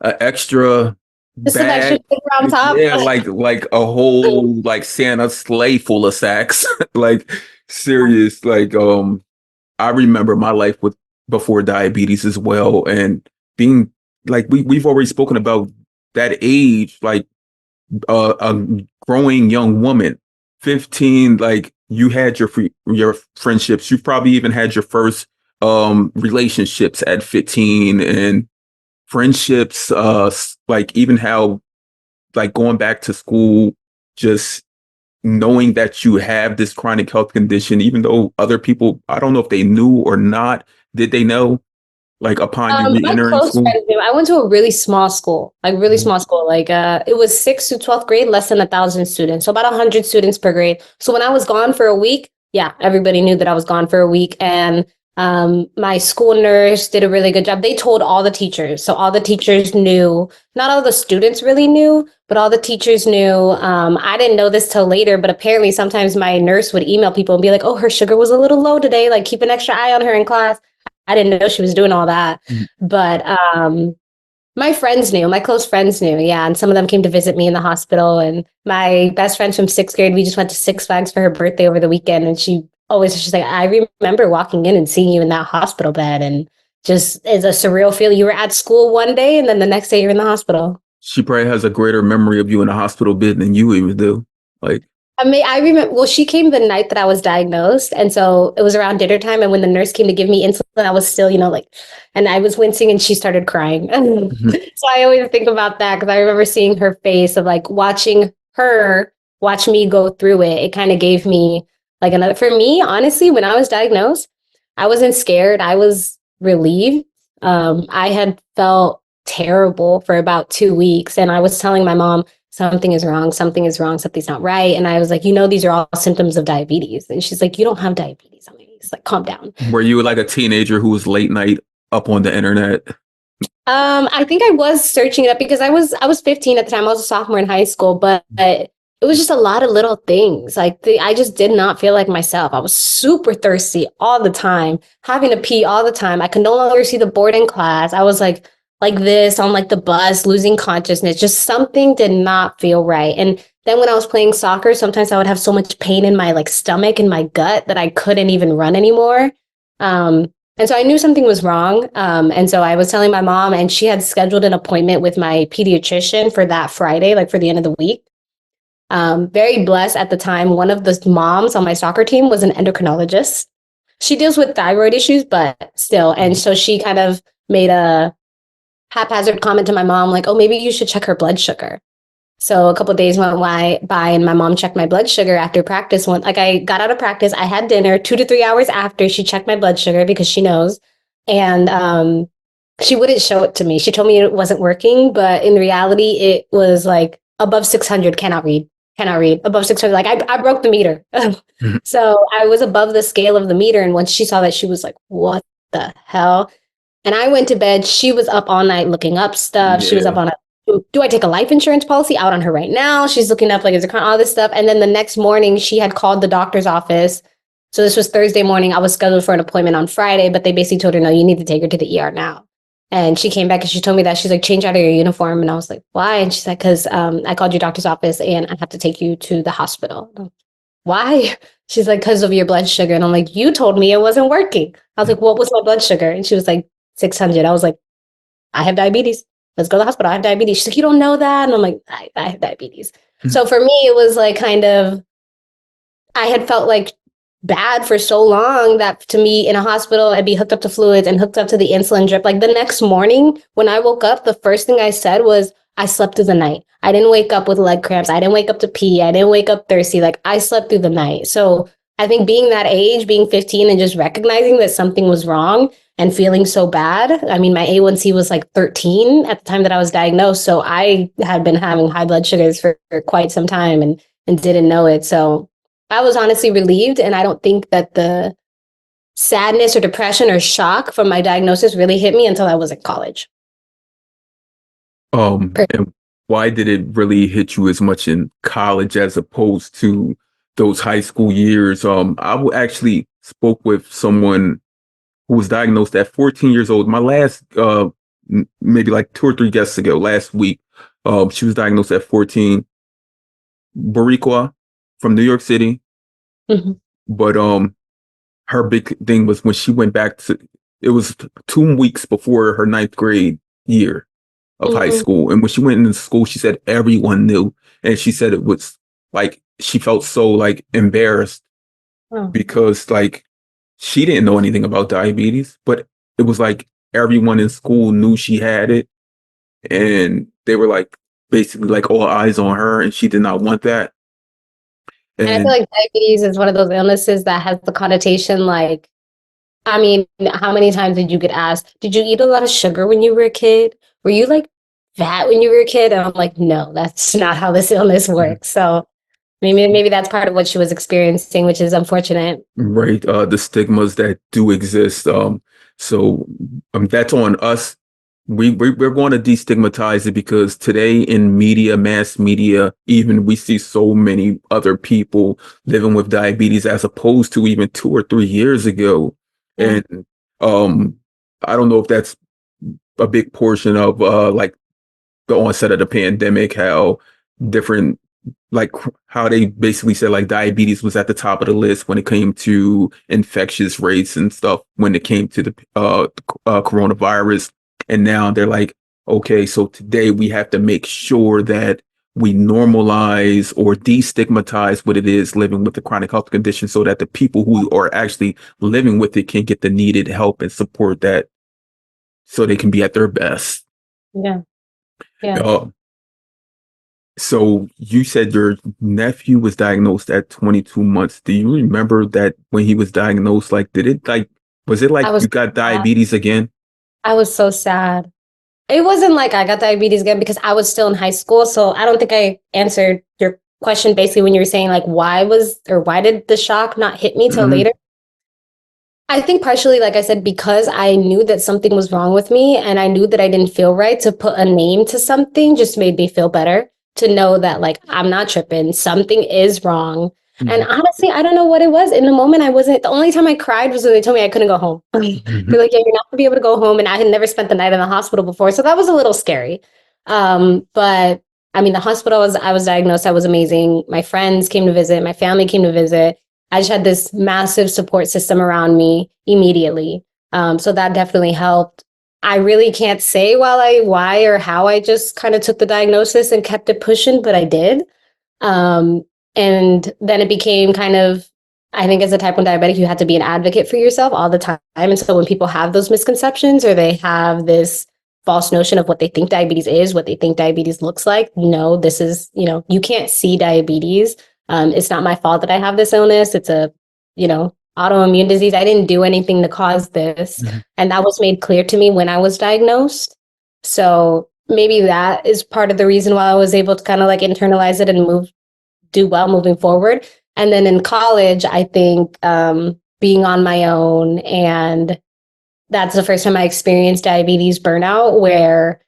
an extra Just some extra bag. sugar on top. Yeah, like a whole like Santa sleigh full of sacks. Like serious. Like I remember my life with before diabetes as well, and being like we've already spoken about that age, like a growing young woman, 15, like you had your friendships. You probably even had your first relationships at 15, and friendships like even how like going back to school, just knowing that you have this chronic health condition, even though other people, I don't know if they knew or not. Did they know, like upon you My re-entering close school? friends knew. I went to a really small school, like really Mhm. small school. Like it was 6th to 12th grade, less than 1,000 students, so about 100 students per grade. So when I was gone for a week, yeah, everybody knew that I was gone for a week, and my school nurse did a really good job. They told all the teachers, so all the teachers knew. Not all the students really knew, but all the teachers knew. I didn't know this till later, but apparently sometimes my nurse would email people and be like, "Oh, her sugar was a little low today. Like keep an extra eye on her in class." I didn't know she was doing all that. Mhm. But my friends knew, my close friends knew, yeah. And some of them came to visit me in the hospital. And my best friend from 6th grade, we just went to Six Flags for her birthday over the weekend. And she's like, I remember walking in and seeing you in that hospital bed. And just it's a surreal feeling. You were at school one day and then the next day you're in the hospital. She probably has a greater memory of you in the hospital bed than you even do. Like, I remember, well, she came the night that I was diagnosed. And so it was around dinner time. And when the nurse came to give me insulin, I was still, like, and I was wincing and she started crying. mhm. So I always think about that because I remember seeing her face of like watching her watch me go through it. It kind of gave me like another, for me, honestly, when I was diagnosed, I wasn't scared. I was relieved. I had felt terrible for about 2 weeks. And I was telling my mom, something is wrong, something is wrong, something's not right. And I was like, these are all symptoms of diabetes. And she's like, you don't have diabetes. I'm like, it's like, calm down. Were you like a teenager who was late night up on the internet? I think I was searching it up because I was 15 at the time. I was a sophomore in high school, but it was just a lot of little things. Like I just did not feel like myself. I was super thirsty all the time, having to pee all the time. I could no longer see the board in class. I was like this on like the bus, losing consciousness. Just something did not feel right. And then when I was playing soccer, sometimes I would have so much pain in my like stomach and my gut that I couldn't even run anymore. Um, and so I knew something was wrong. And so I was telling my mom, and she had scheduled an appointment with my pediatrician for that Friday, like for the end of the week. Very blessed at the time. One of the moms on my soccer team was an endocrinologist. She deals with thyroid issues, but still. And so she kind of made a haphazard comment to my mom, like, oh, maybe you should check her blood sugar. So a couple of days went by and my mom checked my blood sugar after practice. Like I got out of practice, I had dinner 2 to 3 hours after she checked my blood sugar because she knows. And she wouldn't show it to me. She told me it wasn't working, but in reality, it was like above 600, cannot read, above 600. Like I broke the meter. Mhm. So I was above the scale of the meter. And once she saw that, she was like, what the hell? And I went to bed. She was up all night looking up stuff. She was up Yeah. on do I take a life insurance policy out on her right now? She's looking up like, is there all this stuff? And then the next morning, she had called the doctor's office. So this was Thursday morning. I was scheduled for an appointment on Friday, but they basically told her, no, you need to take her to the ER now. And she came back and she told me that she's like, change out of your uniform. And I was like, why? And she's like, because I called your doctor's office and I have to take you to the hospital. Why? She's like, because of your blood sugar. And I'm like, you told me it wasn't working. I was like, what was my blood sugar? And she was like, 600. I was like, I have diabetes. Let's go to the hospital. I have diabetes. She's like, you don't know that? And I'm like, I have diabetes. So for me, it was like kind of, I had felt like bad for so long that to me in a hospital, I'd be hooked up to fluids and hooked up to the insulin drip. Like the next morning when I woke up, the first thing I said was, I slept through the night. I didn't wake up with leg cramps. I didn't wake up to pee. I didn't wake up thirsty. Like I slept through the night. So I think being that age, being 15 and just recognizing that something was wrong and feeling so bad. I mean, my A1C was like 13 at the time that I was diagnosed. So I had been having high blood sugars for quite some time and didn't know it. So I was honestly relieved. And I don't think that the sadness or depression or shock from my diagnosis really hit me until I was in college. And why did it really hit you as much in college as opposed to those high school years? Actually spoke with someone who was diagnosed at 14 years old. My last, maybe like 2 or 3 guests ago, last week, she was diagnosed at 14, Boricua from New York City. Mhm. But her big thing was when she went back to, it was 2 weeks before her ninth grade year of high Mhm. school. And when she went into school, she said everyone knew. And she said it was like she felt so like embarrassed Oh. because like she didn't know anything about diabetes, but it was like everyone in school knew she had it, and they were like basically like all eyes on her, and she did not want that. And I feel And like diabetes is one of those illnesses that has the connotation like, I mean, how many times did you get asked, did you eat a lot of sugar when you were a kid? Were you like fat when you were a kid? And I'm like, no, that's not how this illness works. So maybe that's part of what she was experiencing, which is unfortunate. right, the stigmas that do exist. So that's on us. We're going to destigmatize it because today in media, mass media, even we see so many other people living with diabetes as opposed to even 2 or 3 years ago. Yeah. And um, I don't know if that's a big portion of like the onset of the pandemic, how different, like how they basically said like diabetes was at the top of the list when it came to infectious rates and stuff when it came to the coronavirus. And now they're like, okay, so today we have to make sure that we normalize or destigmatize what it is living with the chronic health condition so that the people who are actually living with it can get the needed help and support that so they can be at their best. Yeah. Yeah. Uh, So you said your nephew was diagnosed at 22 months. Do you remember that when he was diagnosed, like, did it like, was it I like was you got sad. diabetes again? I was so sad. It wasn't like I got diabetes again because I was still in high school. So I don't think I answered your question basically when you were saying like why did the shock not hit me till Hmm. later? I think partially, like I said, because I knew that something was wrong with me and I knew that I didn't feel right, to put a name to something just made me feel better. To know that like I'm not tripping, something is wrong. And Hmm. honestly, I don't know what it was. In the moment, I wasn't, the only time I cried was when they told me I couldn't go home. They're like, yeah, you're not gonna be able to go home. And I had never spent the night in the hospital before. So that was a little scary. But I mean, the hospital I was diagnosed, I was amazing. My friends came to visit, my family came to visit. I just had this massive support system around me immediately. So that definitely helped. I really can't say why or how I just kind of took the diagnosis and kept it pushing, but I did. Um, and then it became kind of, I think as a type 1 diabetic, you have to be an advocate for yourself all the time. And so when people have those misconceptions or they have this false notion of what they think diabetes is, what they think diabetes looks like, no, this is, you can't see diabetes. It's not my fault that I have this illness. It's a, autoimmune disease. I didn't do anything to cause this. And that was made clear to me when I was diagnosed. So maybe that is part of the reason why I was able to kind of like internalize it and do well moving forward. And then in college, I think being on my own, and that's the first time I experienced diabetes burnout, where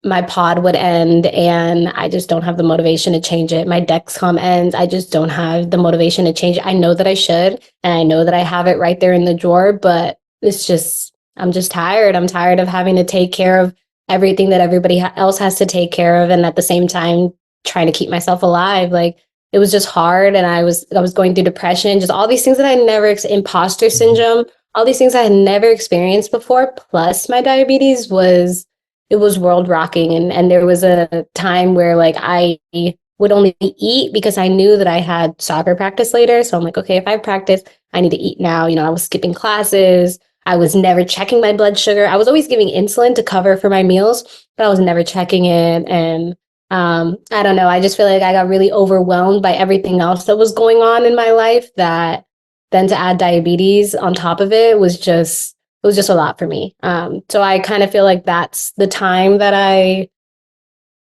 my pod would end and I just don't have the motivation to change it. My Dexcom ends. I just don't have the motivation to change it. I know that I should, and I know that I have it right there in the drawer, but I'm just tired. I'm tired of having to take care of everything that everybody else has to take care of. And at the same time, trying to keep myself alive. Like it was just hard. And I was going through depression, just all these things that I never, imposter syndrome, all these things I had never experienced before. Plus my diabetes it was world rocking. And there was a time where like I would only eat because I knew that I had soccer practice later. So I'm like, okay, if I practice, I need to eat now. I was skipping classes. I was never checking my blood sugar. I was always giving insulin to cover for my meals, but I was never checking it. And I don't know. I just feel like I got really overwhelmed by everything else that was going on in my life, that then to add diabetes on top of it was just a lot for me. So I kind of feel like that's the time that I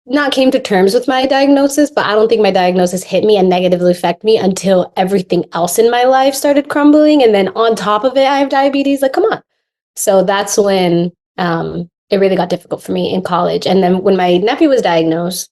not came to terms with my diagnosis, but I don't think my diagnosis hit me and negatively affect me until everything else in my life started crumbling. And then on top of it, I have diabetes. Like, come on. So that's when it really got difficult for me in college. And then when my nephew was diagnosed,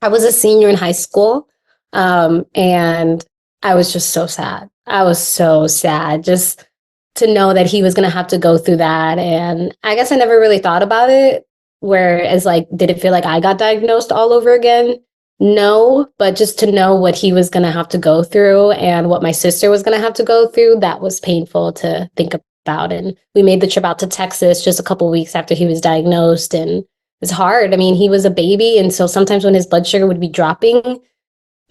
I was a senior in high school. And I was just so sad. I was so sad just to know that he was going to have to go through that. And I guess I never really thought about it. Whereas, like, did it feel like I got diagnosed all over again? No, but just to know what he was going to have to go through and what my sister was going to have to go through, that was painful to think about. And we made the trip out to Texas just a couple weeks after he was diagnosed. And it's hard. I mean, he was a baby. And so sometimes when his blood sugar would be dropping,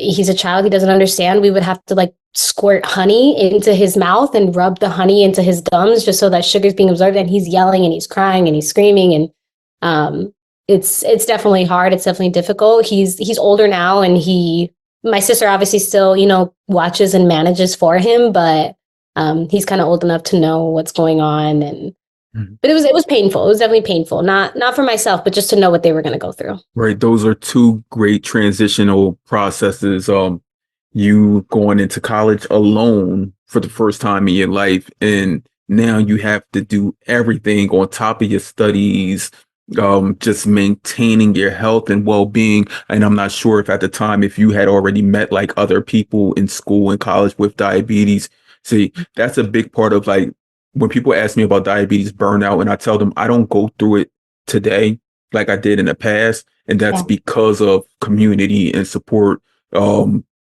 he's a child, he doesn't understand. We would have to like squirt honey into his mouth and rub the honey into his gums just so that sugar's being absorbed. And he's yelling and he's crying and he's screaming. And it's definitely hard. It's definitely difficult. He's older now, and my sister obviously still, watches and manages for him, but he's kind of old enough to know what's going on. And but it was painful. It was definitely painful. Not for myself, but just to know what they were going to go through. Right. Those are two great transitional processes. You going into college alone for the first time in your life, and now you have to do everything on top of your studies, just maintaining your health and well-being. And I'm not sure if at the time, if you had already met like other people in school and college with diabetes. See, that's a big part of like when people ask me about diabetes burnout, and I tell them I don't go through it today like I did in the past. And that's Yeah. because of community and support,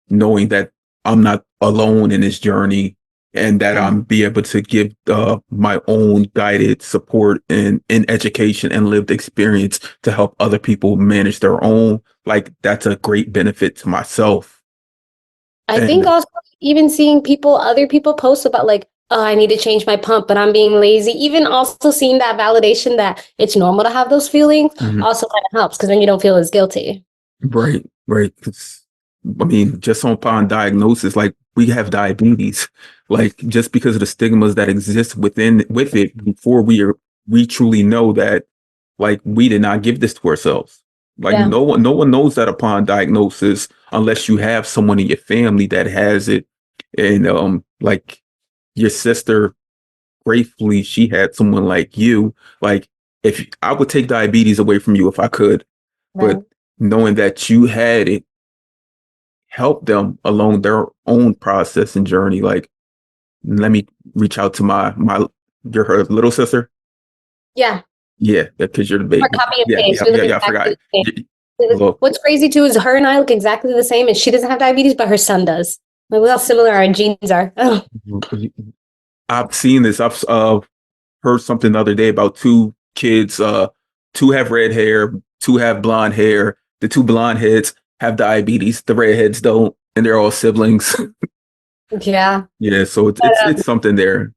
knowing that I'm not alone in this journey, and that Yeah. I'm be able to give my own guided support and in education and lived experience to help other people manage their own. Like that's a great benefit to myself. I think And also even seeing other people post about like, oh, I need to change my pump, but I'm being lazy. Even also seeing that validation that it's normal to have those feelings mhm. also kind of helps, because then you don't feel as guilty. Right, right. 'Cause, I mean, just upon diagnosis, like we have diabetes, like just because of the stigmas that exist with it before we truly know that like we did not give this to ourselves. Like Yeah. no one knows that upon diagnosis unless you have someone in your family that has it. And like your sister, gratefully she had someone like you. Like if I would take diabetes away from you if I could, Right. but knowing that you had it helped them along their own process and journey. Like, let me reach out to my you're her little sister. Yeah. Yeah, because you're the Or baby. copy and Yeah, paste. yeah, We yeah, look yeah. I exactly forgot. the Y- same. Look, What's crazy too is her and I look exactly the same, and she doesn't have diabetes, but her son does. Like, look how similar our genes are. Oh, I've seen this. I've heard something the other day about two kids. Two have red hair, two have blonde hair. The two blonde heads have diabetes. The redheads don't, and they're all siblings. yeah. Yeah, so it's But, it's something there.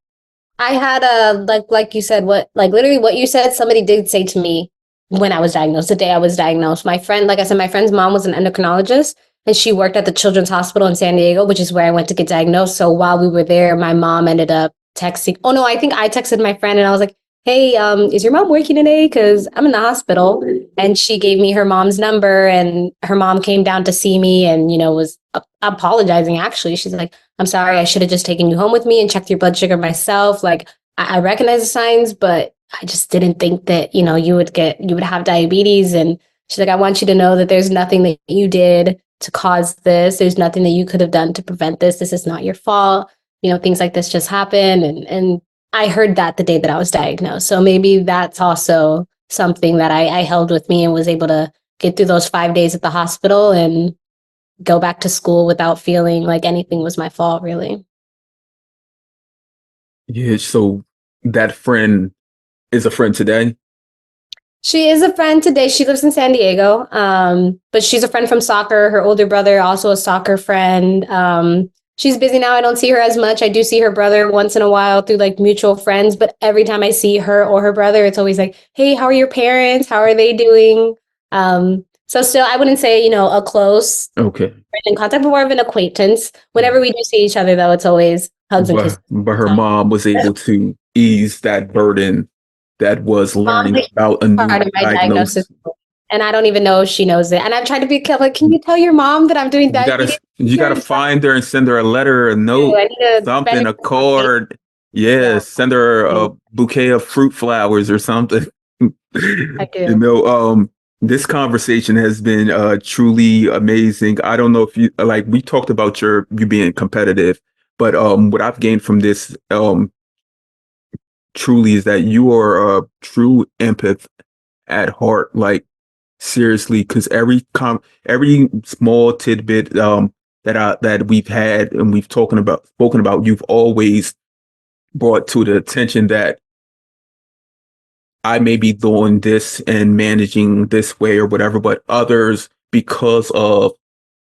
I had a like you said, what like literally what you said, somebody did say to me when I was diagnosed, the day I was diagnosed. My friend, like I said, my friend's mom was an endocrinologist, and she worked at the Children's Hospital in San Diego, which is where I went to get diagnosed. So while we were there, my mom ended up texting. Oh no, I think I texted my friend and I was like, "Hey, is your mom working today? Because I'm in the hospital." And she gave me her mom's number, and her mom came down to see me, and was apologizing. Actually, she's like, I'm sorry, I should have just taken you home with me and checked your blood sugar myself. Like, I recognize the signs, but I just didn't think that, you would have diabetes. And she's like, I want you to know that there's nothing that you did to cause this. There's nothing that you could have done to prevent this. This is not your fault. Things like this just happen. And I heard that the day that I was diagnosed. So maybe that's also something that I held with me and was able to get through those 5 days at the hospital and go back to school without feeling like anything was my fault, really. Yeah, so that friend is a friend today. She is a friend today. She lives in San Diego, but she's a friend from soccer. Her older brother, also a soccer friend. She's busy now. I don't see her as much. I do see her brother once in a while through like mutual friends, but every time I see her or her brother, it's always like, hey, how are your parents? How are they doing? So still, I wouldn't say, a close Okay. friend in contact, but more of an acquaintance. Whenever we do see each other, though, it's always hugs and kisses. But her mom was able to ease that burden that was Mom's learning a about a part new of my diagnosis, diagnosis. and I don't even know if she knows it. And I've tried to be like, can you tell your mom that I'm doing diabetes You gotta research? But find her and send her a letter, a note, I need to spend something, a more faith. card. Yeah, Yeah, send her a bouquet of fruit flowers or something. I You do. know, this conversation has been truly amazing. I don't know if you like we talked about you being competitive, but what I've gained from this truly is that you are a true empath at heart. Like seriously, because every small tidbit that we've had and we've spoken about, you've always brought to the attention that I may be doing this and managing this way or whatever, but others, because of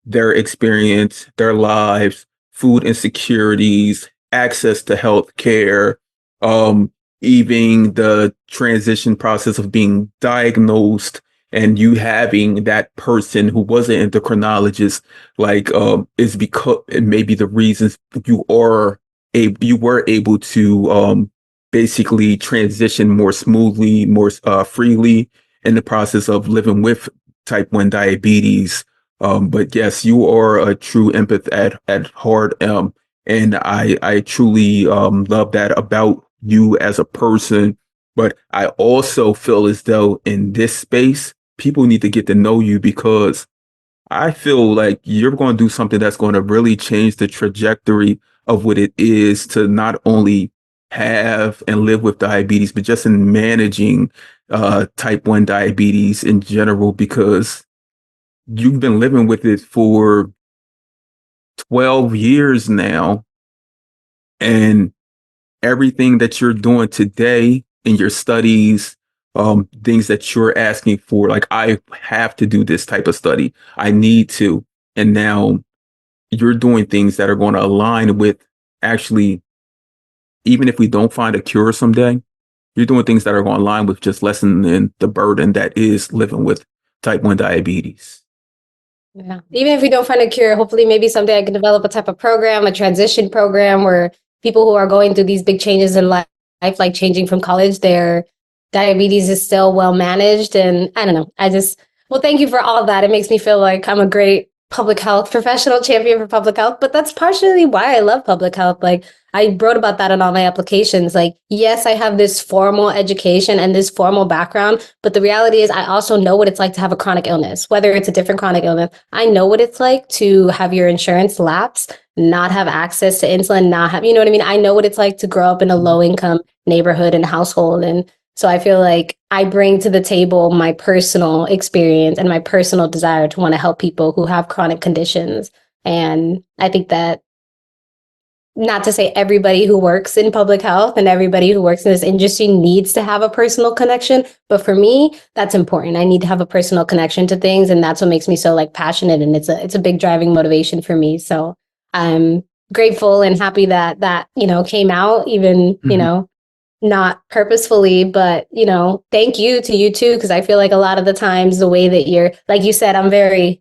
their experience, their lives, food insecurities, access to health care, um, even the transition process of being diagnosed and you having that person who was an endocrinologist, like, is because it may be the reasons you were able to basically transition more smoothly, more freely in the process of living with type 1 diabetes. But yes, you are a true empath at heart. And I truly love that about you as a person. But I also feel as though in this space, people need to get to know you because I feel like you're going to do something that's going to really change the trajectory of what it is to not only have and live with diabetes, but just in managing type 1 diabetes in general, because you've been living with it for 12 years now. And everything that you're doing today in your studies, things that you're asking for, like, I have to do this type of study. I need to. And now you're doing things that are going to align with actually, even if we don't find a cure someday, you're doing things that are going to align with just lessening the burden that is living with type 1 diabetes. Yeah. Even if we don't find a cure, hopefully maybe someday I can develop a type of program, a transition program where people who are going through these big changes in life, like changing from college, their diabetes is still well managed. And I don't know. Well, thank you for all of that. It makes me feel like I'm a great public health professional champion for public health, but that's partially why I love public health. Like I wrote about that in all my applications. Like, yes, I have this formal education and this formal background, but the reality is I also know what it's like to have a chronic illness, whether it's a different chronic illness. I know what it's like to have your insurance lapse, not have access to insulin, not have, you know what I mean? I know what it's like to grow up in a low income neighborhood and household. And so I feel like I bring to the table my personal experience and my personal desire to want to help people who have chronic conditions. And I think that, not to say everybody who works in public health and everybody who works in this industry needs to have a personal connection, but for me, that's important. I need to have a personal connection to things, and that's what makes me so like passionate, and it's a big driving motivation for me. So I'm grateful and happy that came out, even not purposefully, but thank you to you too, because I feel like a lot of the times the way that you're, like you said, I'm very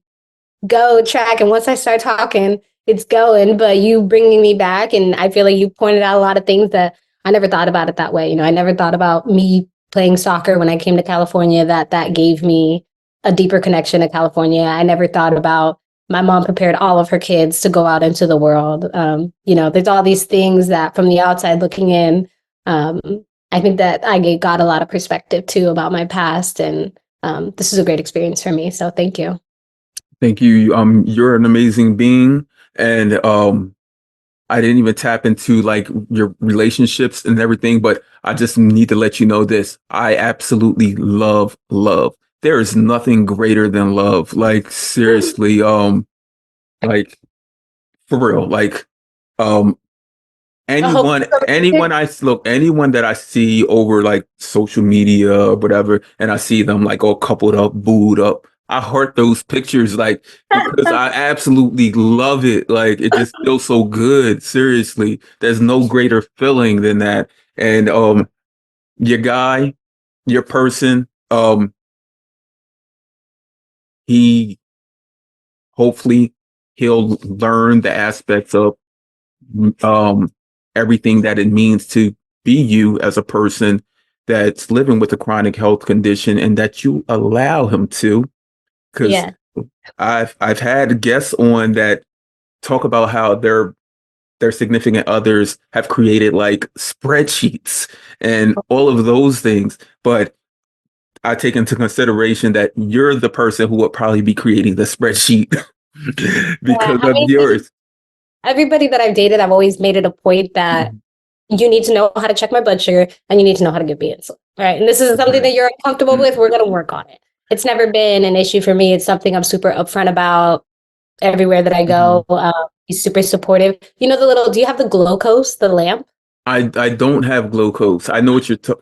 go track, and once I start talking, it's going. But you bringing me back, and I feel like you pointed out a lot of things that I never thought about it that way. I never thought about me playing soccer when I came to California, that gave me a deeper connection to California. I never thought about my mom prepared all of her kids to go out into the world. There's all these things that from the outside looking in, um, I think that got a lot of perspective too about my past, and this is a great experience for me. So thank you. Thank you. You're an amazing being. And I didn't even tap into like your relationships and everything, but I just need to let you know this. I absolutely love love. There is nothing greater than love. Like seriously, like for real. Like um I hope anyone that I see over like social media or whatever, and I see them like all coupled up, booed up, I heart those pictures like because I absolutely love it. Like it just feels so good. Seriously, there's no greater feeling than that. And your guy, your person, he hopefully he'll learn the aspects of um, everything that it means to be you as a person that's living with a chronic health condition and that you allow him to. Because yeah. I've had guests on that talk about how their significant others have created like spreadsheets and all of those things. But I take into consideration that you're the person who would probably be creating the spreadsheet Yeah, because of yours. everybody that I've dated, I've always made it a point that you need to know how to check my blood sugar and you need to know how to give me insulin. Right. And this is something that you're uncomfortable with. We're going to work on it. It's never been an issue for me. It's something I'm super upfront about everywhere that I go. He's super supportive. Do you have the glucose, the lamp? I don't have glucose. I know what you're talking.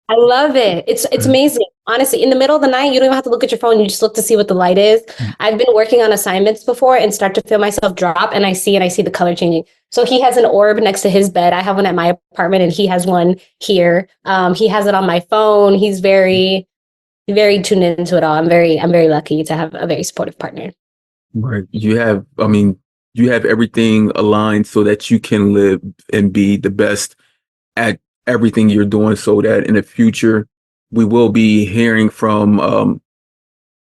I love it. It's amazing. Honestly, in the middle of the night, you don't even have to look at your phone. You just look to see what the light is. I've been working on assignments before and start to feel myself drop, and I see the color changing. So he has an orb next to his bed. I have one at my apartment, and he has one here. He has it on my phone. He's very tuned into it all. I'm very lucky to have a very supportive partner. Right. You have everything aligned so that you can live and be the best at everything you're doing so that in the future we will be hearing from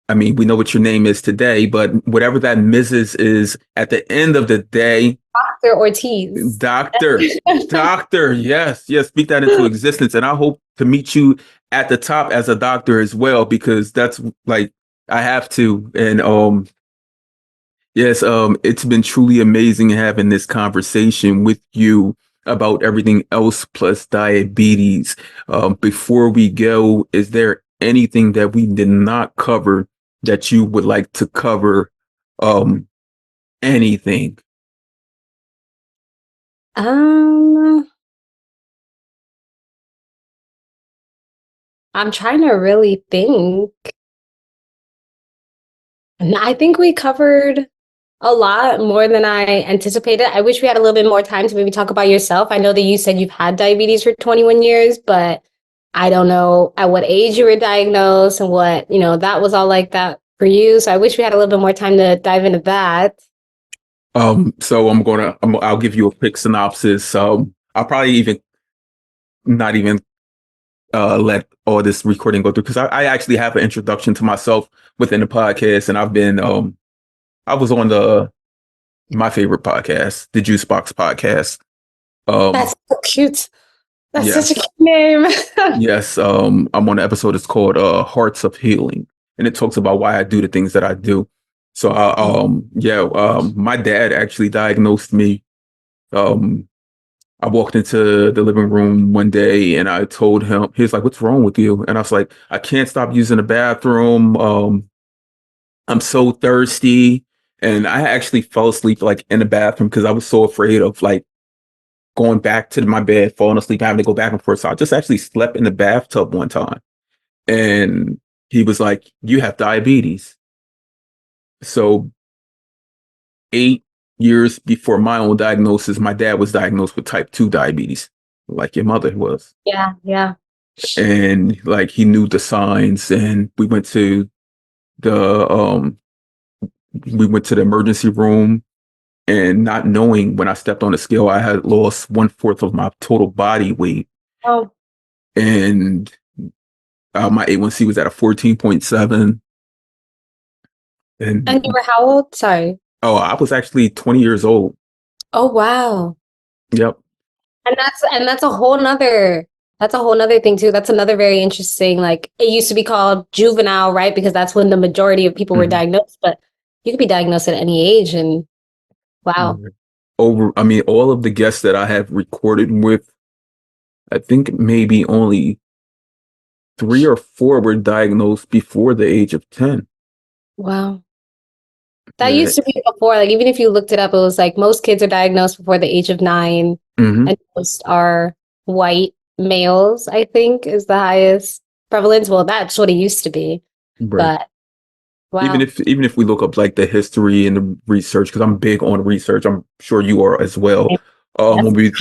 we know what your name is today, but whatever that Mrs. is at the end of the day, Dr. Ortiz. doctor, doctor, yes, yes, speak that into existence. And I hope to meet you at the top as a doctor as well, because that's like I have to. And yes, it's been truly amazing having this conversation with you about everything else plus diabetes. Before we go, is there anything that we did not cover that you would like to cover? Anything? Um, I'm trying to really think. And I think we covered a lot more than I anticipated. I wish we had a little bit more time to maybe talk about yourself. I know that you said you've had diabetes for 21 years, but I don't know at what age you were diagnosed and what, that was all like that for you. So I wish we had a little bit more time to dive into that. So I'll give you a quick synopsis. I'll probably even not even let all this recording go through because I actually have an introduction to myself within the podcast, and I was on the my favorite podcast, the Juice Box podcast. Um, That's so cute. That's such a yes, cute name. yes. I'm on the episode. It's called Hearts of Healing, and it talks about why I do the things that I do. So, my dad actually diagnosed me. Um, I walked into the living room one day and I told him, he was like, "What's wrong with you?" And I was like, "I can't stop using the bathroom. I'm so thirsty." And I actually fell asleep like in the bathroom because I was so afraid of like going back to my bed, falling asleep, having to go back and forth. So I just actually slept in the bathtub one time. And he was like, "You have diabetes." So 8 years before my own diagnosis, my dad was diagnosed with type 2 diabetes, like your mother was. Yeah, yeah. And like he knew the signs, and the um we went to the emergency room, and not knowing, when I stepped on the scale I had lost 1/4 of my total body weight, Oh, and my A1C was at a 14.7. and you And were how old? Sorry. oh, I was actually 20 years old. Oh, wow. Yep. And that's a whole nother thing too. That's another very interesting, like it used to be called juvenile, right? Because that's when the majority of people were Mhm. diagnosed, but you could be diagnosed at any age and wow. All of the guests that I have recorded with, I think maybe only 3 or 4 were diagnosed before the age of 10. Wow. That Yeah. used to be before, like even if you looked it up, it was like most kids are diagnosed before the age of 9 Hmm. and most are white males, I think is the highest prevalence. Well, that's what it used to be. Right. But wow. Even if we look up like the history and the research, because I'm big on research, I'm sure you are as well. When Yes.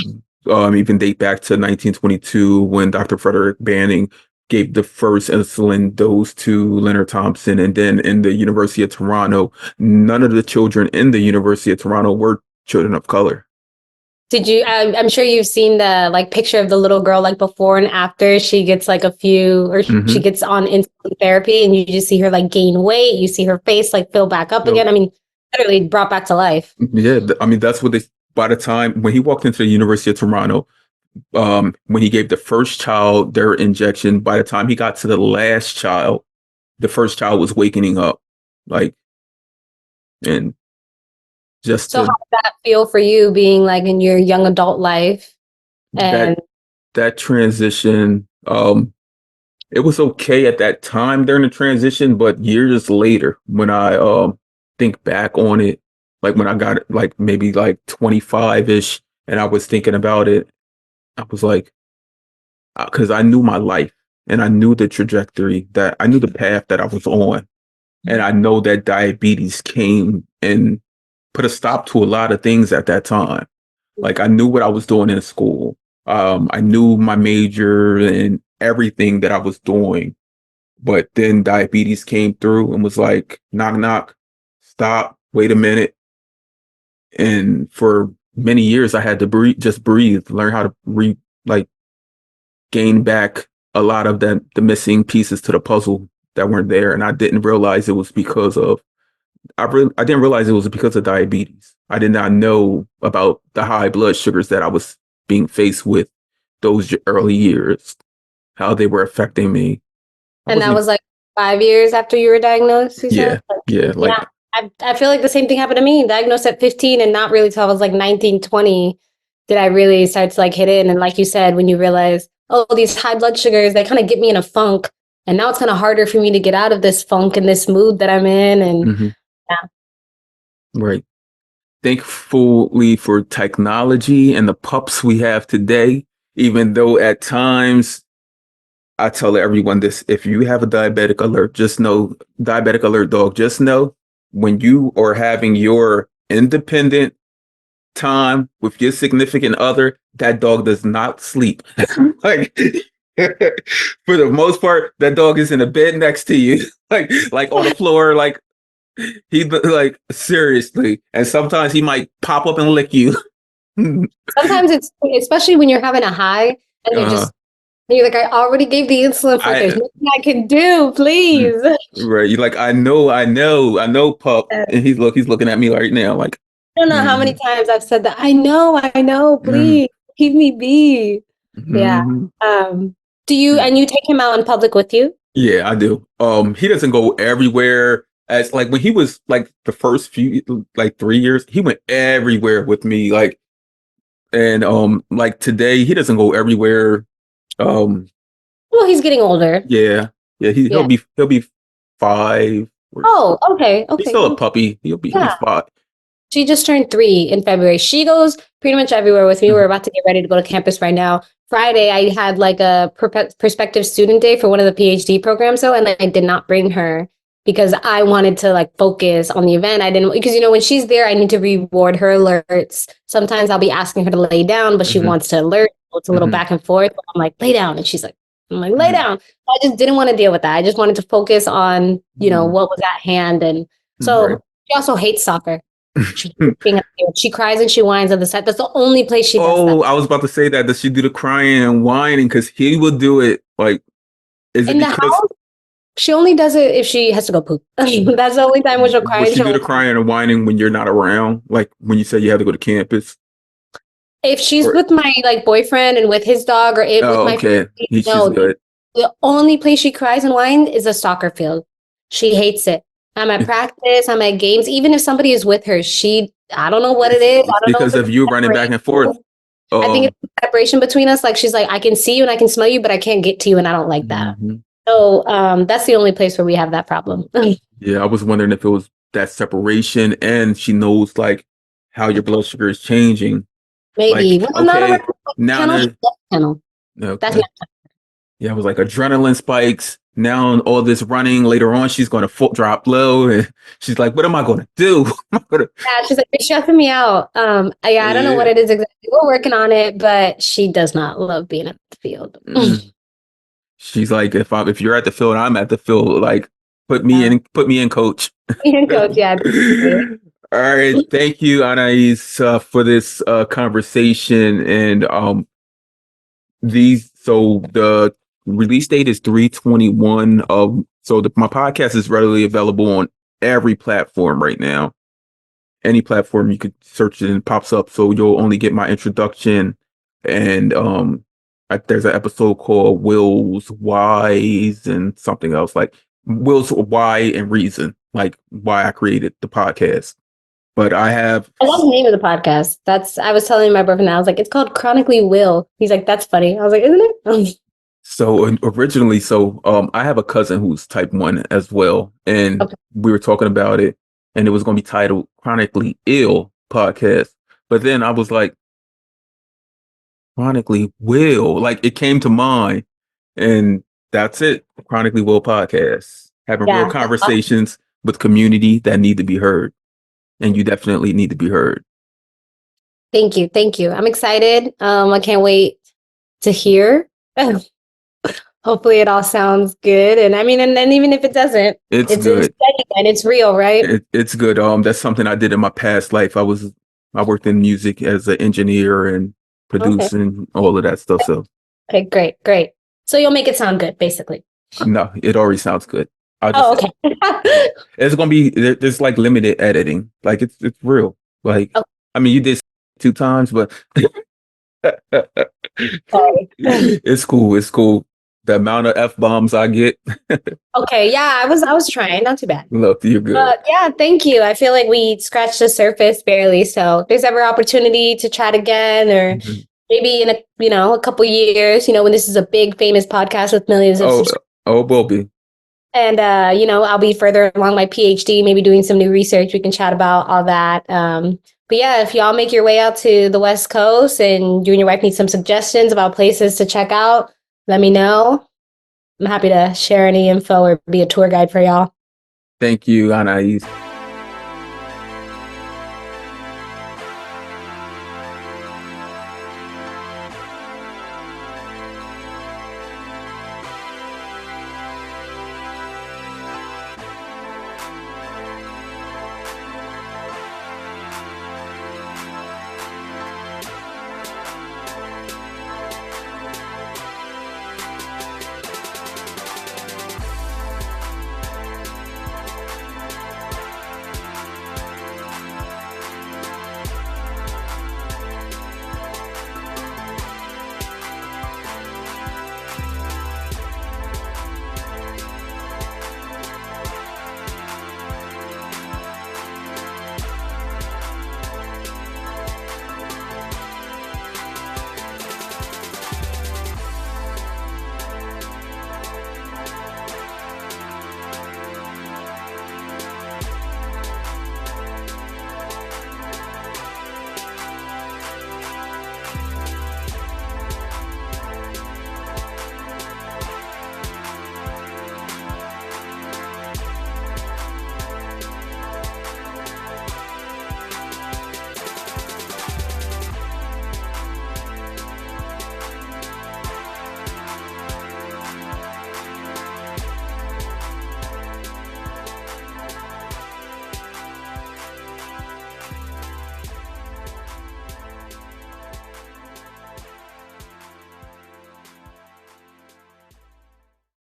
we even date back to 1922 when Dr. Frederick Banning gave the first insulin dose to Leonard Thompson, and then in the University of Toronto, none of the children in the University of Toronto were children of color. Did you? I'm sure you've seen the like picture of the little girl like before and after she gets like a few or she Hmm. gets on insulin therapy and you just see her like gain weight. You see her face like fill back up So again. I mean, literally brought back to life. yeah, that's what they. By the time when he walked into the University of Toronto, when he gave the first child their injection, by the time he got to the last child, the first child was wakening up, like, and just So how to did that feel for you being like in your young adult life? that And that transition, it was okay at that time during the transition, but years later, when I think back on it, like when I got like maybe like 25-ish, and I was thinking about it, I was like, because I knew my life. and I knew the trajectory that I knew the path that I was on. And I know that diabetes came and put a stop to a lot of things at that time. Like I knew what I was doing in school. I knew my major and everything that I was doing. But then diabetes came through and was like, knock, knock, stop, wait a minute. And for many years, I had to breathe, just breathe, learn how to like gain back a lot of the missing pieces to the puzzle that weren't there. And I didn't realize it was because of, I didn't realize it was because of diabetes. I did not know about the high blood sugars that I was being faced with those early years, how they were affecting me. I And that wasn't, was like 5 years after you were diagnosed, you yeah, said? yeah, like, Yeah, I feel like the same thing happened to me. Diagnosed at 15 and not really till I was like 19, 20 did I really start to like hit in. And like you said, when you realize, oh, these high blood sugars, they kind of get me in a funk. And now it's kind of harder for me to get out of this funk and this mood that I'm in. And mhm, yeah. right. Thankfully for technology and the pups we have today, even though at times I tell everyone this, if you have a diabetic alert, just know, diabetic alert dog, just know when you are having your independent time with your significant other, that dog does not sleep. Like for the most part, that dog is in a bed next to you, like on the floor, like he like seriously. And sometimes he might pop up and lick you. Sometimes it's, especially when you're having a high and uh, you're like, I already gave the insulin for it. There's I nothing I can do, please. right. You're like, I know, pup. And he's looking at me right now, like, I don't know how many mm, times I've said that. I know, mm, please keep me be. Yeah. mm. Do you, and you take him out in public with you? Yeah, I do. He doesn't go everywhere. As like when he was like the first few like 3 years, he went everywhere with me. Like and like today, he doesn't go everywhere. Um, Well, he's getting older. yeah, yeah, Yeah. he'll be 5 or Oh, okay. he's Okay. still a puppy. He'll be Yeah. 5. She just turned 3 in February. She goes pretty much everywhere with me. We're Mhm, about to get ready to go to campus right now. Friday, I had like a prospective student day for one of the PhD programs, though, and I did not bring her because I wanted to like focus on the event. I didn't, because you know, when she's there, I need to reward her alerts. Sometimes I'll be asking her to lay down, but she mhm, wants to alert. So it's a little mhm, back and forth. I'm like, lay down. And she's like, I'm like, lay mhm, down. I just didn't want to deal with that. I just wanted to focus on, you know, mhm, what was at hand. And right. so she also hates soccer. She hates being on the field. She cries and she whines on the side. That's the only place she does that. Oh, I was about to say that. Does she do the crying and whining? Because he will do it. Like, is it In the because house, she only does it if she has to go poop. That's the only time when she'll cry will and she do she'll the whine. crying and whining when you're not around? Like when you say you have to go to campus? If she's Or with my like boyfriend and with his dog or it with oh, my okay, family, she's no, good. the only place she cries and whines is a soccer field. She hates it. I'm at practice, I'm at games. Even if somebody is with her, I don't know what it is. It's I don't know because if it's of you running back and forth. separation. I think Um, it's the separation between us. Like she's like, I can see you and I can smell you, but I can't get to you, and I don't like that. mhm. So that's the only place where we have that problem. Yeah, I was wondering if it was that separation, and she knows like how your blood sugar is changing. Maybe. Like, Well, not around okay, the now channel, there's channel. That's okay. Yeah, it was like adrenaline spikes. Now all this running. Later on, she's going to drop low, and she's like, "What am I going to do?" I'm gonna, yeah, she's like, it's stressing me out. Yeah, I don't know what yeah. it is exactly. We're working on it, but she does not love being at the field. Mm. She's like, if you're at the field, I'm at the field. Like, Yeah. put me in, coach. And coach, yeah. All right, thank you, Anais, for this conversation. And these so the release date is 3/21. So my podcast is readily available on every platform right now. Any platform you could search it and it pops up. So you'll only get my introduction and there's an episode called Will's Whys and something else like Will's Why and Reason, like why I created the podcast. But I have I love the name of the podcast. I was telling my boyfriend, I was like, it's called Chronically Will. He's like, that's funny. I was like, isn't it? so originally, I have a cousin who's type 1 as well, and Okay. we were talking about it, and it was going to be titled Chronically Ill Podcast. But then I was like, chronically will, like it came to mind, and That's it. Chronically Well podcast. Having real Yeah. conversations with community that need to be heard. And you definitely need to be heard. Thank you. Thank you. I'm excited. I can't wait to hear. Hopefully it all sounds good. And I mean, and then even if it doesn't, It's it's good. steady and it's real, right? It's good. That's something I did in my past life. I worked in music as an engineer and Okay. producing all of that stuff. So Okay, great, great. So you'll make it sound good, basically. no, it already sounds good. I'll just Oh, okay. it's gonna be there's like limited editing. Like it's real. Like Oh, I mean you did 2 times, but sorry. it's cool. It's cool. The amount of F bombs I get, Okay, yeah, I was trying, not too bad. look, you're good. But yeah, thank you. I feel like we scratched the surface barely. So if there's ever opportunity to chat again, or Mhm. maybe in a couple years, when this is a big famous podcast with millions of Oh, subscribers. oh, Bobby. And I'll be further along my PhD, maybe doing some new research. We can chat about all that. But yeah, if y'all make your way out to the West Coast and you and your wife need some suggestions about places to check out, let me know. I'm happy to share any info or be a tour guide for y'all. Thank you, Anais.